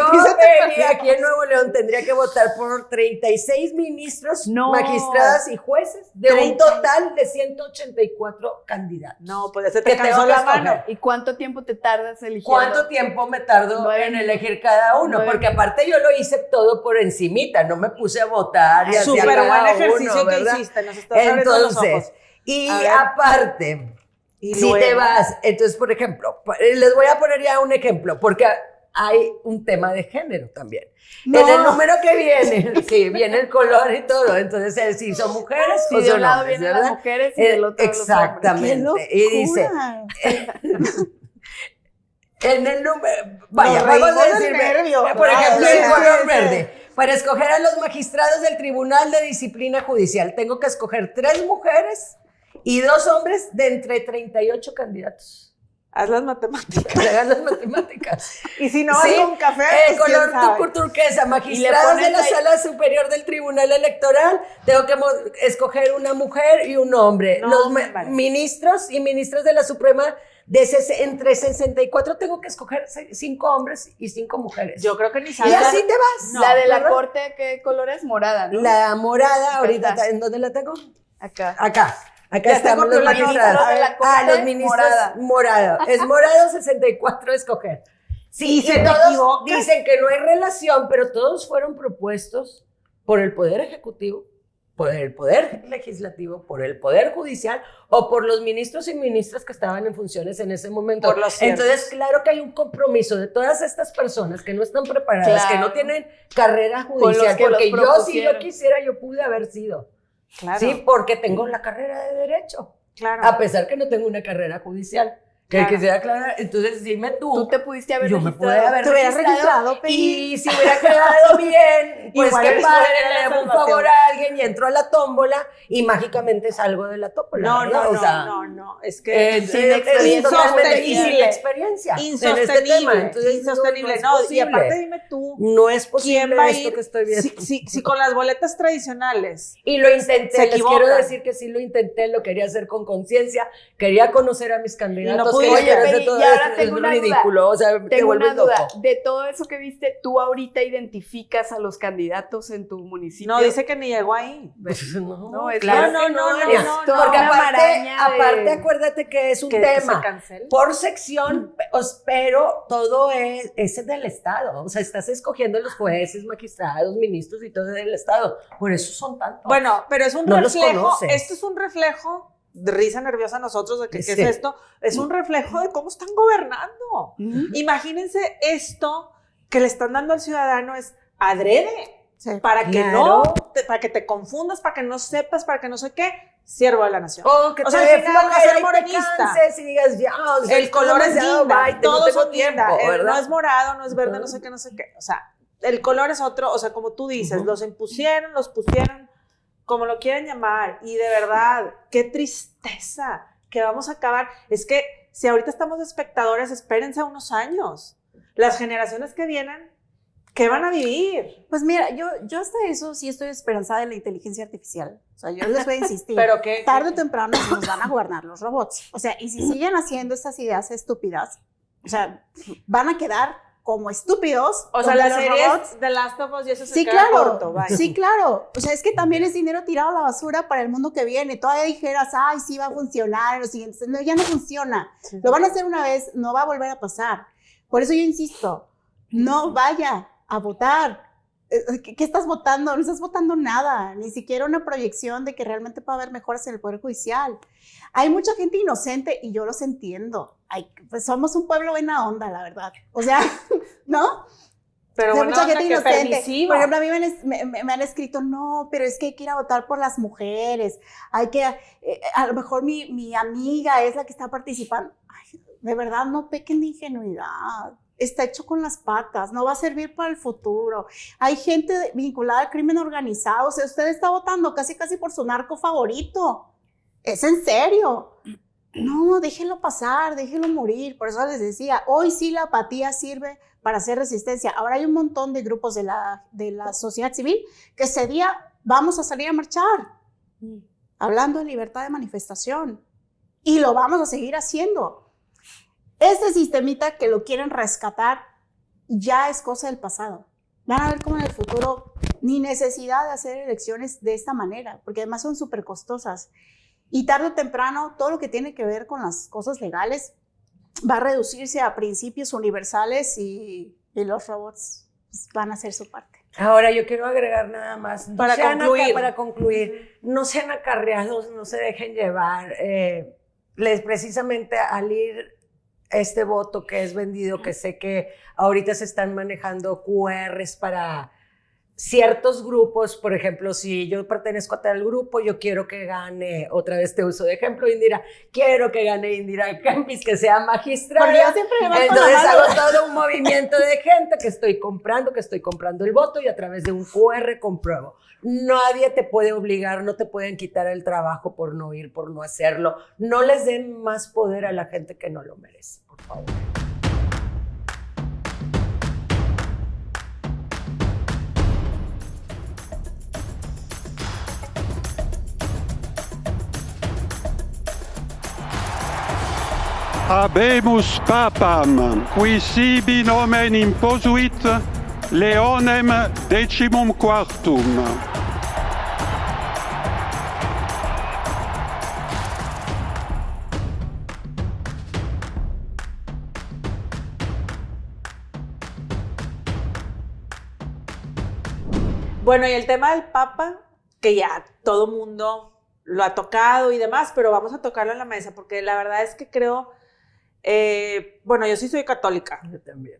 aquí en Nuevo León tendría que votar por 36 ministros, magistradas y jueces, de un total de 184 candidatos. No, pues se te cansó la mano. ¿Y cuánto tiempo te tardas eligiendo? ¿Cuánto tiempo me tardo en elegir cada uno? Porque aparte yo lo hice todo por encimita, no me puse a votar y súper buen ejercicio que hiciste, nos estás abriendo los ojos. Y aparte, si te vas, entonces, por ejemplo, les voy a poner ya un ejemplo, porque hay un tema de género también. No. En el número que viene, sí, viene el color y todo, entonces si son mujeres o de son un lado hombres, vienen ¿verdad? las mujeres y del otro exactamente. los hombres. Y dice, en el número, vaya, vamos a decirme, por ejemplo, el color verde. Para escoger a los magistrados del Tribunal de Disciplina Judicial, tengo que escoger 3 mujeres y 2 hombres de entre 38 candidatos. Haz las matemáticas. Hagan las matemáticas. Y si no vas con café, el pues, color turquesa, magistrados de la Sala Superior del Tribunal Electoral, tengo que escoger una mujer y un hombre. Los ministros y ministras de la Suprema, entre 64 tengo que escoger 5 hombres y 5 mujeres. Yo creo que ni sabes. Y así te vas. No, la de la corte, ¿qué color es? Morada, ¿no? La morada, ahorita, ¿en dónde la tengo? Acá. Acá estamos los magistrados. Los ministros morado. Es morado 64 escoger. Sí, y todos dicen que no hay relación, pero todos fueron propuestos por el Poder Ejecutivo, por el Poder Legislativo, por el Poder Judicial o por los ministros y ministras que estaban en funciones en ese momento. Entonces, claro que hay un compromiso de todas estas personas que no están preparadas, que no tienen carrera judicial, porque yo, si yo quisiera, yo pude haber sido. Claro. Sí, porque tengo la carrera de Derecho. Claro. A pesar que no tengo una carrera judicial. Que quisiera aclarar. Entonces, dime tú. Tú te pudiste haber registrado. Yo me pude haber registrado. Pero... Y si hubiera quedado bien, pues qué padre, le debo un favor a alguien y entro a la tómbola y mágicamente salgo de la tómbola. No. Es que sin experiencia. Insostenible. Entonces, insostenible. No, y aparte dime tú. No es posible ¿quién va a esto ir? Que estoy viendo. Si con las boletas tradicionales. Y lo intenté. Les quiero decir que sí lo intenté, lo quería hacer con conciencia, quería conocer a mis candidatos. Oye, Peri, y ahora tengo una ridículo, duda. O sea, tengo una duda. De todo eso que viste, ¿tú ahorita identificas a los candidatos en tu municipio? No, dice que ni llegó ahí. No, es claro no. Porque aparte, acuérdate que es un tema por sección, pero todo es del Estado. O sea, estás escogiendo los jueces, magistrados, ministros y todo del Estado. Por eso son tantos. Bueno, pero es un reflejo. Esto es un reflejo. Risa nerviosa a nosotros de que ¿qué es esto? Es un reflejo de cómo están gobernando. Imagínense esto que le están dando al ciudadano es adrede, para que para que te confundas, para que no sepas, para que no sé qué, siervo de la nación. Que te al final va a ser morenista. Y digas, ya, el color es guinda, todos son guinda, ¿verdad? No es morado, no es verde, no sé qué, O sea, el color es otro, o sea, como tú dices, los pusieron, como lo quieran llamar, y de verdad, qué tristeza que vamos a acabar. Es que si ahorita estamos de espectadores, espérense unos años. Las generaciones que vienen, ¿Qué van a vivir? Pues mira, yo hasta eso sí estoy esperanzada en la inteligencia artificial. O sea, yo les voy a insistir. ¿Pero qué? Tarde o temprano nos van a gobernar los robots. O sea, y si siguen haciendo estas ideas estúpidas, o sea, van a quedar como estúpidos. O sea, donde las los series robots... de Last of Us y eso se Sí, queda claro. corto, vaya. Sí, claro. O sea, es que también es dinero tirado a la basura para el mundo que viene. Todavía dijeras, ay, sí va a funcionar en los siguientes. No, ya no funciona. Sí. Lo van a hacer una vez, no va a volver a pasar. Por eso yo insisto, no vaya a votar. ¿Qué estás votando? No estás votando nada, ni siquiera una proyección de que realmente pueda haber mejoras en el Poder Judicial. Hay mucha gente inocente y yo los entiendo. Pues somos un pueblo buena onda, la verdad. O sea, ¿no? Pero O sea, bueno, mucha gente que inocente. permisivo. Por ejemplo, a mí me han escrito, no, pero es que hay que ir a votar por las mujeres. Hay que, a lo mejor mi amiga es la que está participando. Ay, de verdad, no pequen de ingenuidad. Está hecho con las patas, no va a servir para el futuro. Hay gente vinculada al crimen organizado. O sea, usted está votando casi por su narco favorito. ¿Es en serio? No, déjenlo pasar, déjenlo morir. Por eso les decía, hoy sí la apatía sirve para hacer resistencia. Ahora hay un montón de grupos de la sociedad civil que ese día vamos a salir a marchar, hablando de libertad de manifestación. Y lo vamos a seguir haciendo. Este sistemita que lo quieren rescatar ya es cosa del pasado. Van a ver cómo en el futuro ni necesidad de hacer elecciones de esta manera, porque además son súper costosas. Y tarde o temprano, todo lo que tiene que ver con las cosas legales va a reducirse a principios universales y los robots pues, van a hacer su parte. Ahora yo quiero agregar nada más. Para concluir, no sean acarreados, no se dejen llevar. Precisamente al ir este voto que es vendido, que sé que ahorita se están manejando QRs para ciertos grupos, por ejemplo, si yo pertenezco a tal grupo, yo quiero que gane, otra vez te uso de ejemplo, Indira, quiero que gane Indira Kempis, que sea magistrada. Porque yo siempre levanto Entonces la mano. hago todo un movimiento de gente que estoy comprando el voto y a través de un QR compruebo. Nadie te puede obligar, no te pueden quitar el trabajo por no ir, por no hacerlo. No les den más poder a la gente que no lo merece, por favor. Habemus papam, qui sibi nomen imposuit, Leonem decimum quartum. Bueno, y el tema del Papa, que ya todo mundo lo ha tocado y demás, pero vamos a tocarlo en la mesa, porque la verdad es que creo, bueno, yo sí soy católica. Yo también.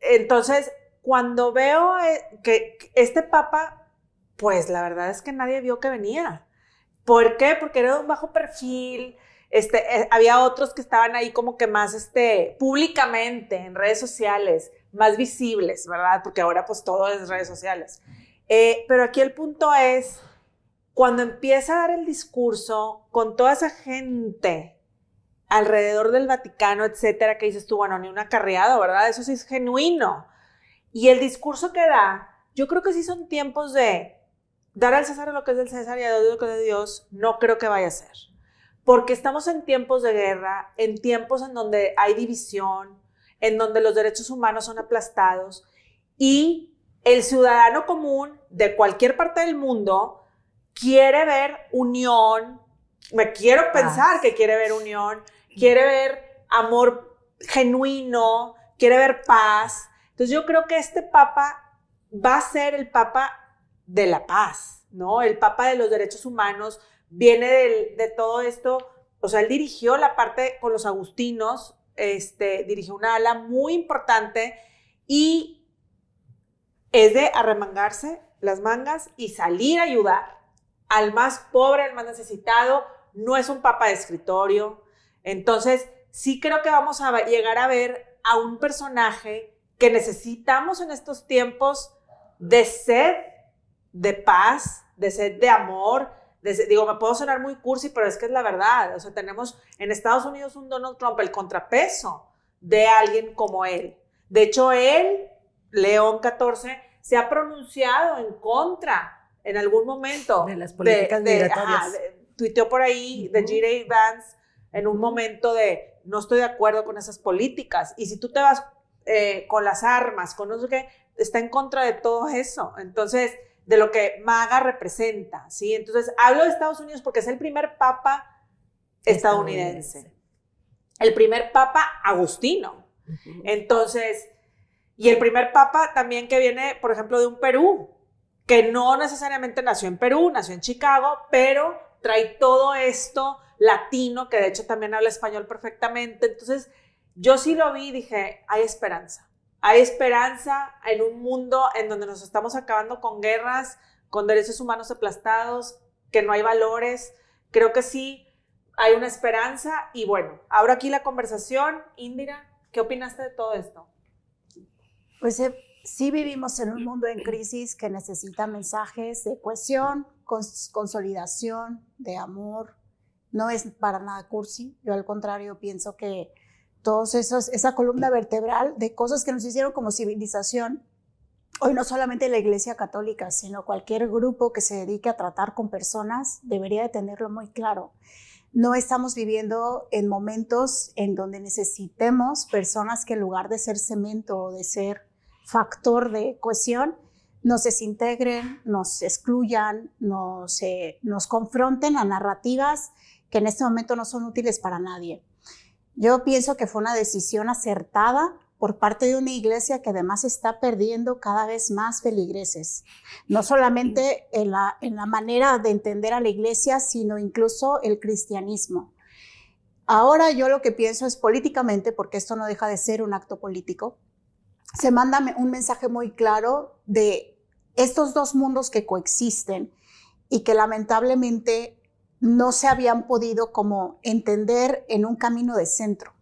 Entonces, cuando veo que este Papa, pues la verdad es que nadie vio que venía. ¿Por qué? Porque era de un bajo perfil, había otros que estaban ahí como que más públicamente en redes sociales, más visibles, ¿verdad? Porque ahora pues todo es redes sociales. Pero aquí el punto es, cuando empieza a dar el discurso con toda esa gente alrededor del Vaticano, etcétera, que dices tú, bueno, ni un acarreado, ¿verdad? Eso sí es genuino. Y el discurso que da, yo creo que sí son tiempos de dar al César lo que es del César y a Dios lo que es de Dios. No creo que vaya a ser. Porque estamos en tiempos de guerra, en tiempos en donde hay división, en donde los derechos humanos son aplastados y el ciudadano común de cualquier parte del mundo quiere ver unión, me quiero pensar que quiere ver unión, quiere ver amor genuino, quiere ver paz. Entonces yo creo que este Papa va a ser el Papa de la paz, ¿no? El Papa de los derechos humanos, viene de todo esto, o sea, él dirigió la parte con los agustinos, dirigió una ala muy importante y es de arremangarse las mangas y salir a ayudar al más pobre, al más necesitado. No es un Papa de escritorio. Entonces, sí creo que vamos a llegar a ver a un personaje que necesitamos en estos tiempos de sed de paz, de sed de amor. Digo, me puedo sonar muy cursi, pero es que es la verdad. O sea, tenemos en Estados Unidos un Donald Trump, el contrapeso de alguien como él. De hecho, él León XIV, se ha pronunciado en contra en algún momento de las políticas migratorias. Tuiteó por ahí de J.D. Vance en un momento de no estoy de acuerdo con esas políticas. Y si tú te vas con las armas, con no sé qué, está en contra de todo eso. Entonces, de lo que MAGA representa, ¿sí? Entonces, hablo de Estados Unidos porque es el primer papa estadounidense. El primer papa agustino. Entonces, y el primer papa también que viene, por ejemplo, de un Perú, que no necesariamente nació en Perú, nació en Chicago, pero trae todo esto latino, que de hecho también habla español perfectamente. Entonces, yo sí lo vi y dije, hay esperanza. Hay esperanza en un mundo en donde nos estamos acabando con guerras, con derechos humanos aplastados, que no hay valores. Creo que sí hay una esperanza. Y bueno, abro aquí la conversación. Indira, ¿qué opinaste de todo esto? Pues sí vivimos en un mundo en crisis que necesita mensajes de cohesión, consolidación, de amor. No es para nada cursi. Yo al contrario pienso que todos esa columna vertebral de cosas que nos hicieron como civilización, hoy no solamente la Iglesia Católica, sino cualquier grupo que se dedique a tratar con personas debería de tenerlo muy claro. No estamos viviendo en momentos en donde necesitemos personas que en lugar de ser cemento o de ser factor de cohesión, nos desintegren, nos excluyan, nos confronten a narrativas que en este momento no son útiles para nadie. Yo pienso que fue una decisión acertada por parte de una iglesia que además está perdiendo cada vez más feligreses. No solamente en la manera de entender a la iglesia, sino incluso el cristianismo. Ahora yo lo que pienso es políticamente, porque esto no deja de ser un acto político, se manda un mensaje muy claro de estos dos mundos que coexisten y que lamentablemente no se habían podido como entender en un camino de centro.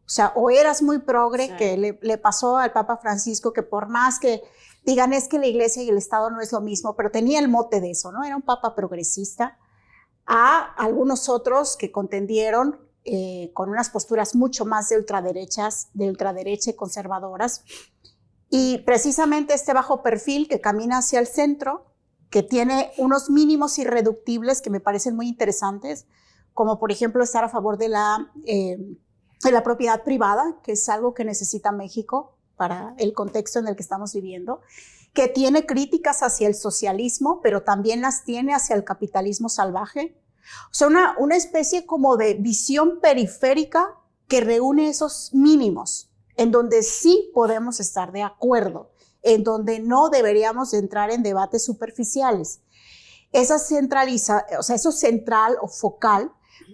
O sea, o eras muy progre, sí, que le pasó al Papa Francisco, que por más que digan es que la iglesia y el Estado no es lo mismo, pero tenía el mote de eso, ¿no? Era un Papa progresista, a algunos otros que contendieron con unas posturas mucho más de ultraderecha y conservadoras. Y precisamente este bajo perfil que camina hacia el centro, que tiene unos mínimos irreductibles que me parecen muy interesantes, como por ejemplo estar a favor de la propiedad privada, que es algo que necesita México para el contexto en el que estamos viviendo, que tiene críticas hacia el socialismo, pero también las tiene hacia el capitalismo salvaje. O sea, una especie como de visión periférica que reúne esos mínimos, en donde sí podemos estar de acuerdo, en donde no deberíamos entrar en debates superficiales. Eso central o focal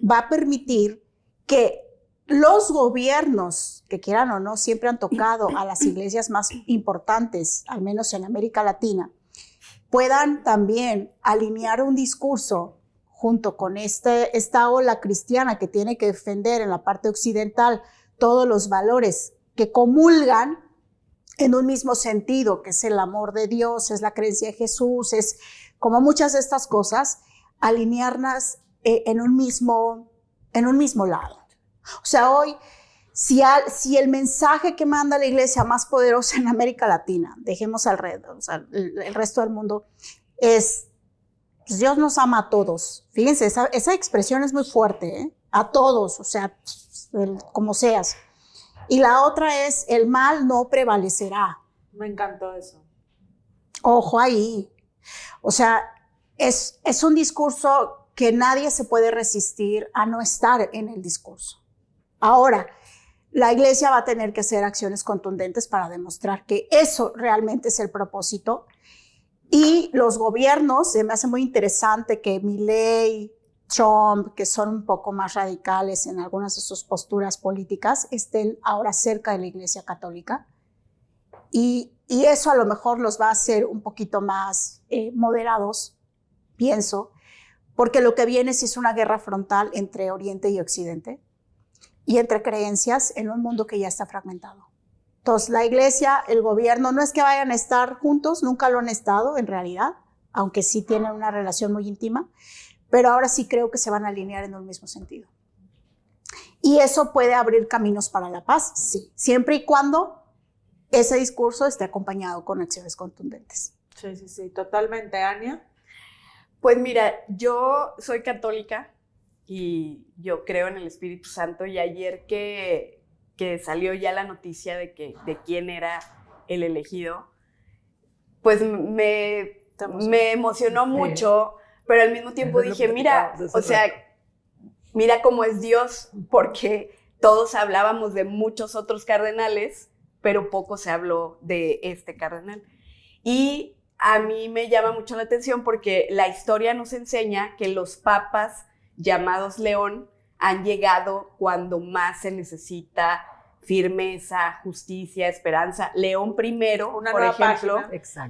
va a permitir que los gobiernos, que quieran o no, siempre han tocado a las iglesias más importantes, al menos en América Latina, puedan también alinear un discurso junto con esta ola cristiana que tiene que defender en la parte occidental todos los valores que comulgan en un mismo sentido, que es el amor de Dios, es la creencia en Jesús, es como muchas de estas cosas, alinearlas en un mismo lado. O sea, hoy, si el mensaje que manda la iglesia más poderosa en América Latina, dejemos alrededor, o sea, el resto del mundo, es, pues Dios nos ama a todos. Fíjense, esa expresión es muy fuerte, ¿eh? A todos, o sea, como seas. Y la otra es, el mal no prevalecerá. Me encantó eso. Ojo ahí. O sea, es un discurso que nadie se puede resistir a no estar en el discurso. Ahora, la iglesia va a tener que hacer acciones contundentes para demostrar que eso realmente es el propósito. Y los gobiernos, se me hace muy interesante que Milei, Trump, que son un poco más radicales en algunas de sus posturas políticas, estén ahora cerca de la Iglesia Católica. Y eso a lo mejor los va a hacer un poquito más moderados, pienso, porque lo que viene sí es una guerra frontal entre Oriente y Occidente y entre creencias en un mundo que ya está fragmentado. Entonces, la Iglesia, el gobierno, no es que vayan a estar juntos, nunca lo han estado en realidad, aunque sí tienen una relación muy íntima, pero ahora sí creo que se van a alinear en un mismo sentido. ¿Y eso puede abrir caminos para la paz? Sí, siempre y cuando ese discurso esté acompañado con acciones contundentes. Sí, totalmente. Ania. Pues mira, yo soy católica y yo creo en el Espíritu Santo, y ayer que salió ya la noticia de quién era el elegido, pues me emocionó mucho, pero al mismo tiempo dije, mira, o sea, mira cómo es Dios, porque todos hablábamos de muchos otros cardenales, pero poco se habló de este cardenal. Y a mí me llama mucho la atención porque la historia nos enseña que los papas llamados León han llegado cuando más se necesita firmeza, justicia, esperanza. León I, por ejemplo,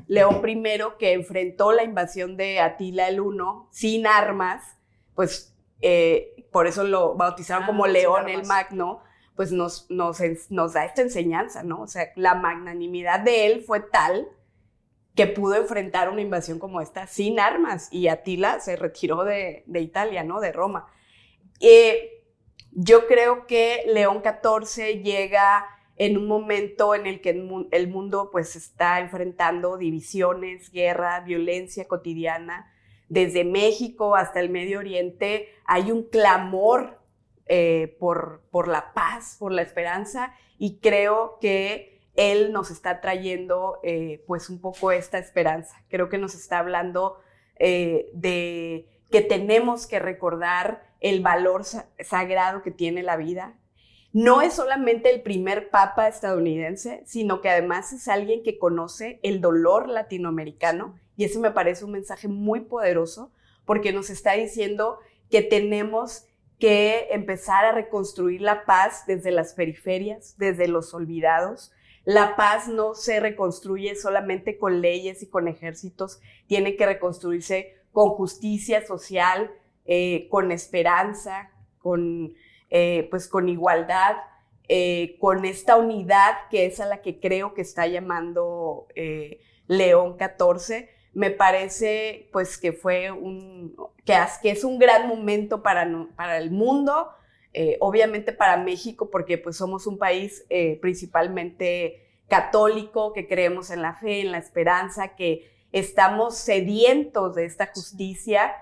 León I, que enfrentó la invasión de Atila el Huno sin armas, pues por eso lo bautizaron como León el Magno, pues nos da esta enseñanza, ¿no? O sea, la magnanimidad de él fue tal que pudo enfrentar una invasión como esta sin armas, y Atila se retiró de Italia, ¿no? De Roma. Yo creo que León XIV llega en un momento en el que el mundo pues está enfrentando divisiones, guerra, violencia cotidiana. Desde México hasta el Medio Oriente hay un clamor por la paz, por la esperanza, y creo que él nos está trayendo pues un poco esta esperanza. Creo que nos está hablando de que tenemos que recordar el valor sagrado que tiene la vida. No es solamente el primer papa estadounidense, sino que además es alguien que conoce el dolor latinoamericano, y eso me parece un mensaje muy poderoso, porque nos está diciendo que tenemos que empezar a reconstruir la paz desde las periferias, desde los olvidados. La paz no se reconstruye solamente con leyes y con ejércitos, tiene que reconstruirse con justicia social, con esperanza, con igualdad, con esta unidad que es a la que creo que está llamando León XIV. Me parece pues que es un gran momento para el mundo, obviamente para México, porque pues somos un país principalmente católico, que creemos en la fe, en la esperanza, que estamos sedientos de esta justicia,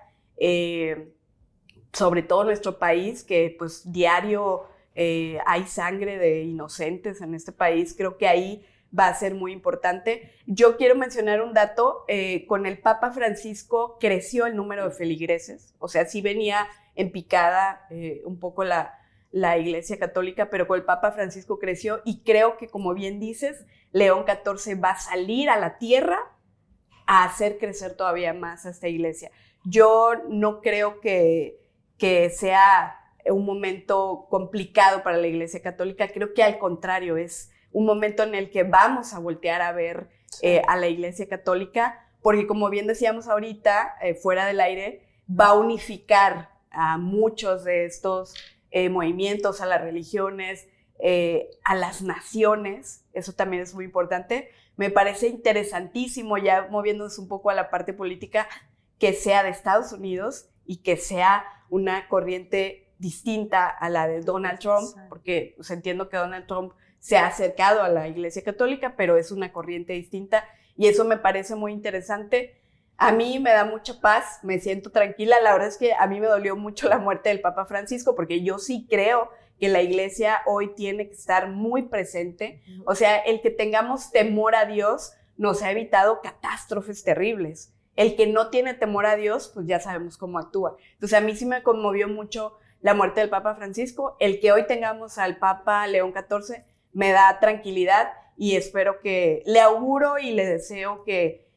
sobre todo en nuestro país, que pues diario hay sangre de inocentes en este país. Creo que ahí va a ser muy importante. Yo quiero mencionar un dato. Con el Papa Francisco creció el número de feligreses, o sea, sí venía en picada un poco la Iglesia Católica, pero con el Papa Francisco creció, y creo que, como bien dices, León XIV va a salir a la tierra a hacer crecer todavía más a esta iglesia. Yo no creo que sea un momento complicado para la Iglesia Católica, creo que al contrario, es un momento en el que vamos a voltear a ver a la Iglesia Católica, porque como bien decíamos ahorita, fuera del aire, va a unificar a muchos de estos movimientos, a las religiones, a las naciones. Eso también es muy importante. Me parece interesantísimo, ya moviéndonos un poco a la parte política, que sea de Estados Unidos y que sea una corriente distinta a la de Donald Trump, porque pues, entiendo que Donald Trump se ha acercado a la Iglesia Católica, pero es una corriente distinta, y eso me parece muy interesante. A mí me da mucha paz, me siento tranquila. La verdad es que a mí me dolió mucho la muerte del Papa Francisco, porque yo sí creo que la Iglesia hoy tiene que estar muy presente. O sea, el que tengamos temor a Dios nos ha evitado catástrofes terribles. El que no tiene temor a Dios, pues ya sabemos cómo actúa. Entonces a mí sí me conmovió mucho la muerte del Papa Francisco. El que hoy tengamos al Papa León XIV me da tranquilidad, y espero le auguro y le deseo que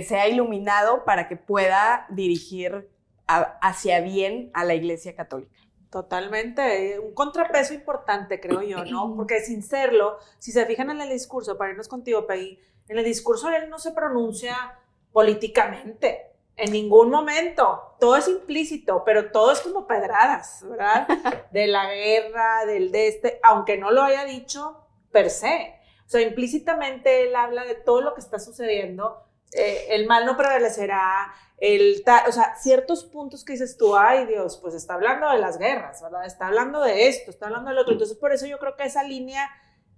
sea iluminado para que pueda dirigir hacia bien a la Iglesia Católica. Totalmente, un contrapeso importante, creo yo, ¿no? Porque sin serlo, si se fijan en el discurso, para irnos contigo, Peggy, en el discurso él no se pronuncia políticamente, en ningún momento. Todo es implícito, pero todo es como pedradas, ¿verdad? De la guerra, aunque no lo haya dicho per se. O sea, implícitamente él habla de todo lo que está sucediendo. El mal no prevalecerá, o sea, ciertos puntos que dices tú, ay Dios, pues está hablando de las guerras, ¿verdad? Está hablando de esto, está hablando del otro. Entonces, por eso yo creo que esa línea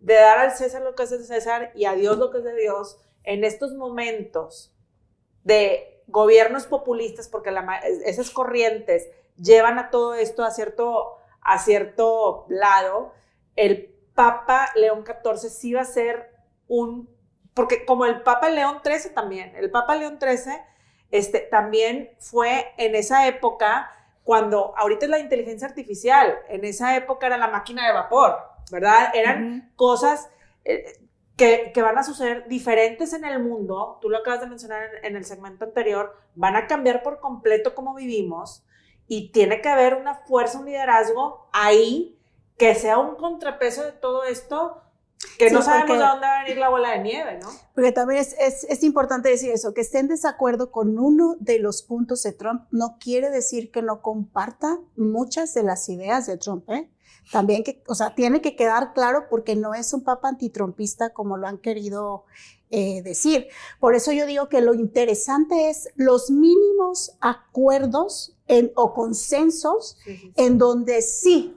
de dar al César lo que es de César y a Dios lo que es de Dios, en estos momentos de gobiernos populistas, porque esas corrientes llevan a todo esto a cierto lado, el Papa León XIV sí va a ser porque como el Papa León XIII también, el Papa León XIII también fue en esa época, cuando ahorita es la inteligencia artificial, en esa época era la máquina de vapor, ¿verdad? Eran cosas que van a suceder diferentes en el mundo, tú lo acabas de mencionar en el segmento anterior, van a cambiar por completo cómo vivimos y tiene que haber una fuerza, un liderazgo ahí que sea un contrapeso de todo esto, que no sabemos de dónde va a venir la bola de nieve, ¿no? Porque también es importante decir eso, que esté en desacuerdo con uno de los puntos de Trump no quiere decir que no comparta muchas de las ideas de Trump, ¿eh? También tiene que quedar claro porque no es un papa antitrumpista como lo han querido decir. Por eso yo digo que lo interesante es los mínimos acuerdos o consensos en donde sí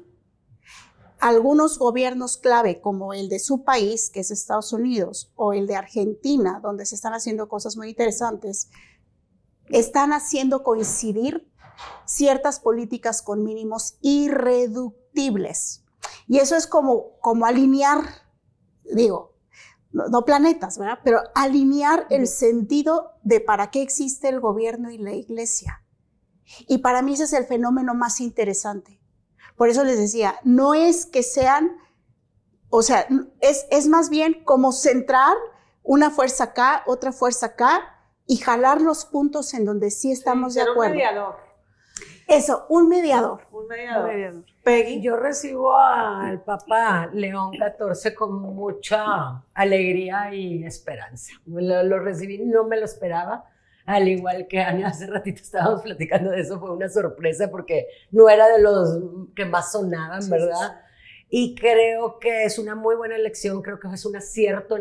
algunos gobiernos clave como el de su país, que es Estados Unidos, o el de Argentina, donde se están haciendo cosas muy interesantes, están haciendo coincidir ciertas políticas con mínimos irreductibles. Y eso es como alinear, digo, no planetas, ¿verdad? Pero alinear el sentido de para qué existe el gobierno y la iglesia. Y para mí ese es el fenómeno más interesante. Por eso les decía, no es que sean, es más bien como centrar una fuerza acá, otra fuerza acá y jalar los puntos en donde sí estamos de acuerdo. Un mediador. Eso, un mediador. Un mediador. Peggy. Yo recibo al Papa León XIV con mucha alegría y esperanza. Lo recibí, no me lo esperaba. Al igual que Ana, hace ratito estábamos platicando de eso, fue una sorpresa porque no era de los que más sonaban, ¿verdad? Sí. Y creo que es una muy buena elección, creo que es un acierto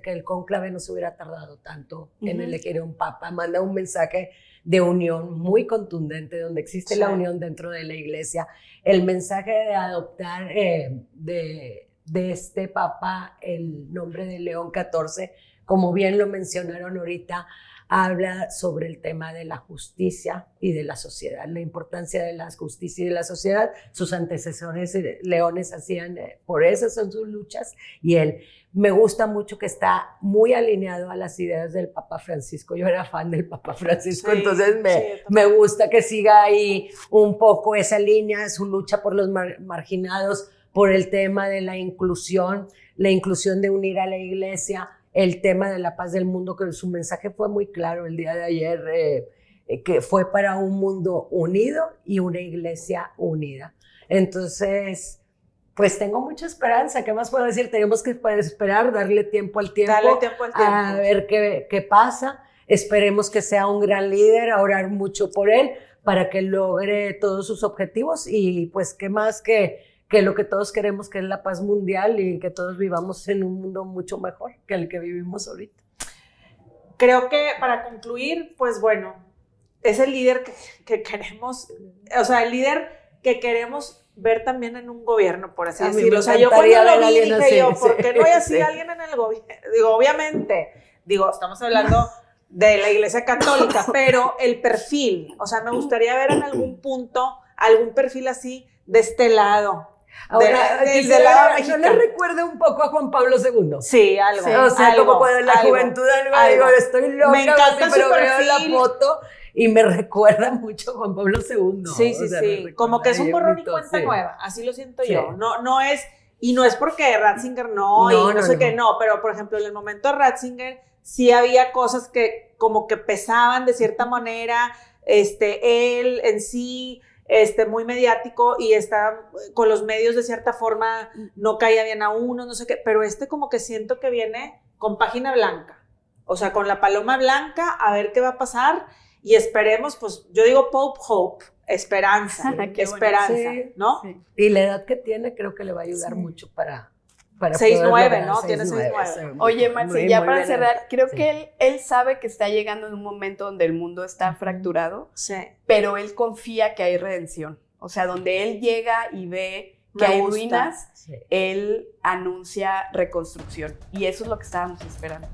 que el cónclave no se hubiera tardado tanto en elegir a un papa. Manda un mensaje de unión muy contundente, donde existe la unión dentro de la iglesia. El mensaje de adoptar de este papa el nombre de León XIV, como bien lo mencionaron ahorita, habla sobre el tema de la justicia y de la sociedad, la importancia de la justicia y de la sociedad. Sus antecesores leones hacían, por eso son sus luchas, y él me gusta mucho que está muy alineado a las ideas del Papa Francisco. Yo era fan del Papa Francisco, entonces me gusta que siga ahí un poco esa línea, su lucha por los marginados, por el tema de la inclusión de unir a la iglesia, el tema de la paz del mundo, que su mensaje fue muy claro el día de ayer, que fue para un mundo unido y una iglesia unida. Entonces, pues tengo mucha esperanza. ¿Qué más puedo decir? Tenemos que esperar, darle tiempo al tiempo, a ver qué pasa. Esperemos que sea un gran líder, a orar mucho por él para que logre todos sus objetivos y pues qué más que lo que todos queremos, que es la paz mundial y que todos vivamos en un mundo mucho mejor que el que vivimos ahorita. Creo que para concluir, pues bueno, es el líder que queremos, o sea, el líder que queremos ver también en un gobierno, por así decirlo. O sea, yo cuando lo vi dije yo, ¿por qué no hay así alguien en el gobierno? Digo, obviamente, estamos hablando de la Iglesia Católica, pero el perfil, o sea, me gustaría ver en algún punto algún perfil así de este lado. Ahora, yo le recuerdo un poco a Juan Pablo II. Sí, algo. Sí, o sea, como cuando en la juventud digo, estoy loca, me encanta pero veo la foto y me recuerda mucho a Juan Pablo II. Sí, como que es un borrón y cuenta nueva, así lo siento yo. No es, y no es porque Ratzinger no sé qué, pero por ejemplo, en el momento de Ratzinger sí había cosas que como que pesaban de cierta manera, él en sí, muy mediático y está con los medios de cierta forma, no caía bien a uno, no sé qué, pero como que siento que viene con página blanca, o sea, con la paloma blanca, a ver qué va a pasar y esperemos, pues yo digo Pope Hope, esperanza, ¿no? Sí. Y la edad que tiene creo que le va a ayudar mucho para 6'9", ¿no? Tiene 6'9". Oye, Maxi, ya para cerrar, creo que él sabe que está llegando en un momento donde el mundo está fracturado, pero él confía que hay redención. O sea, donde él llega y ve que hay ruinas, él anuncia reconstrucción. Y eso es lo que estábamos esperando.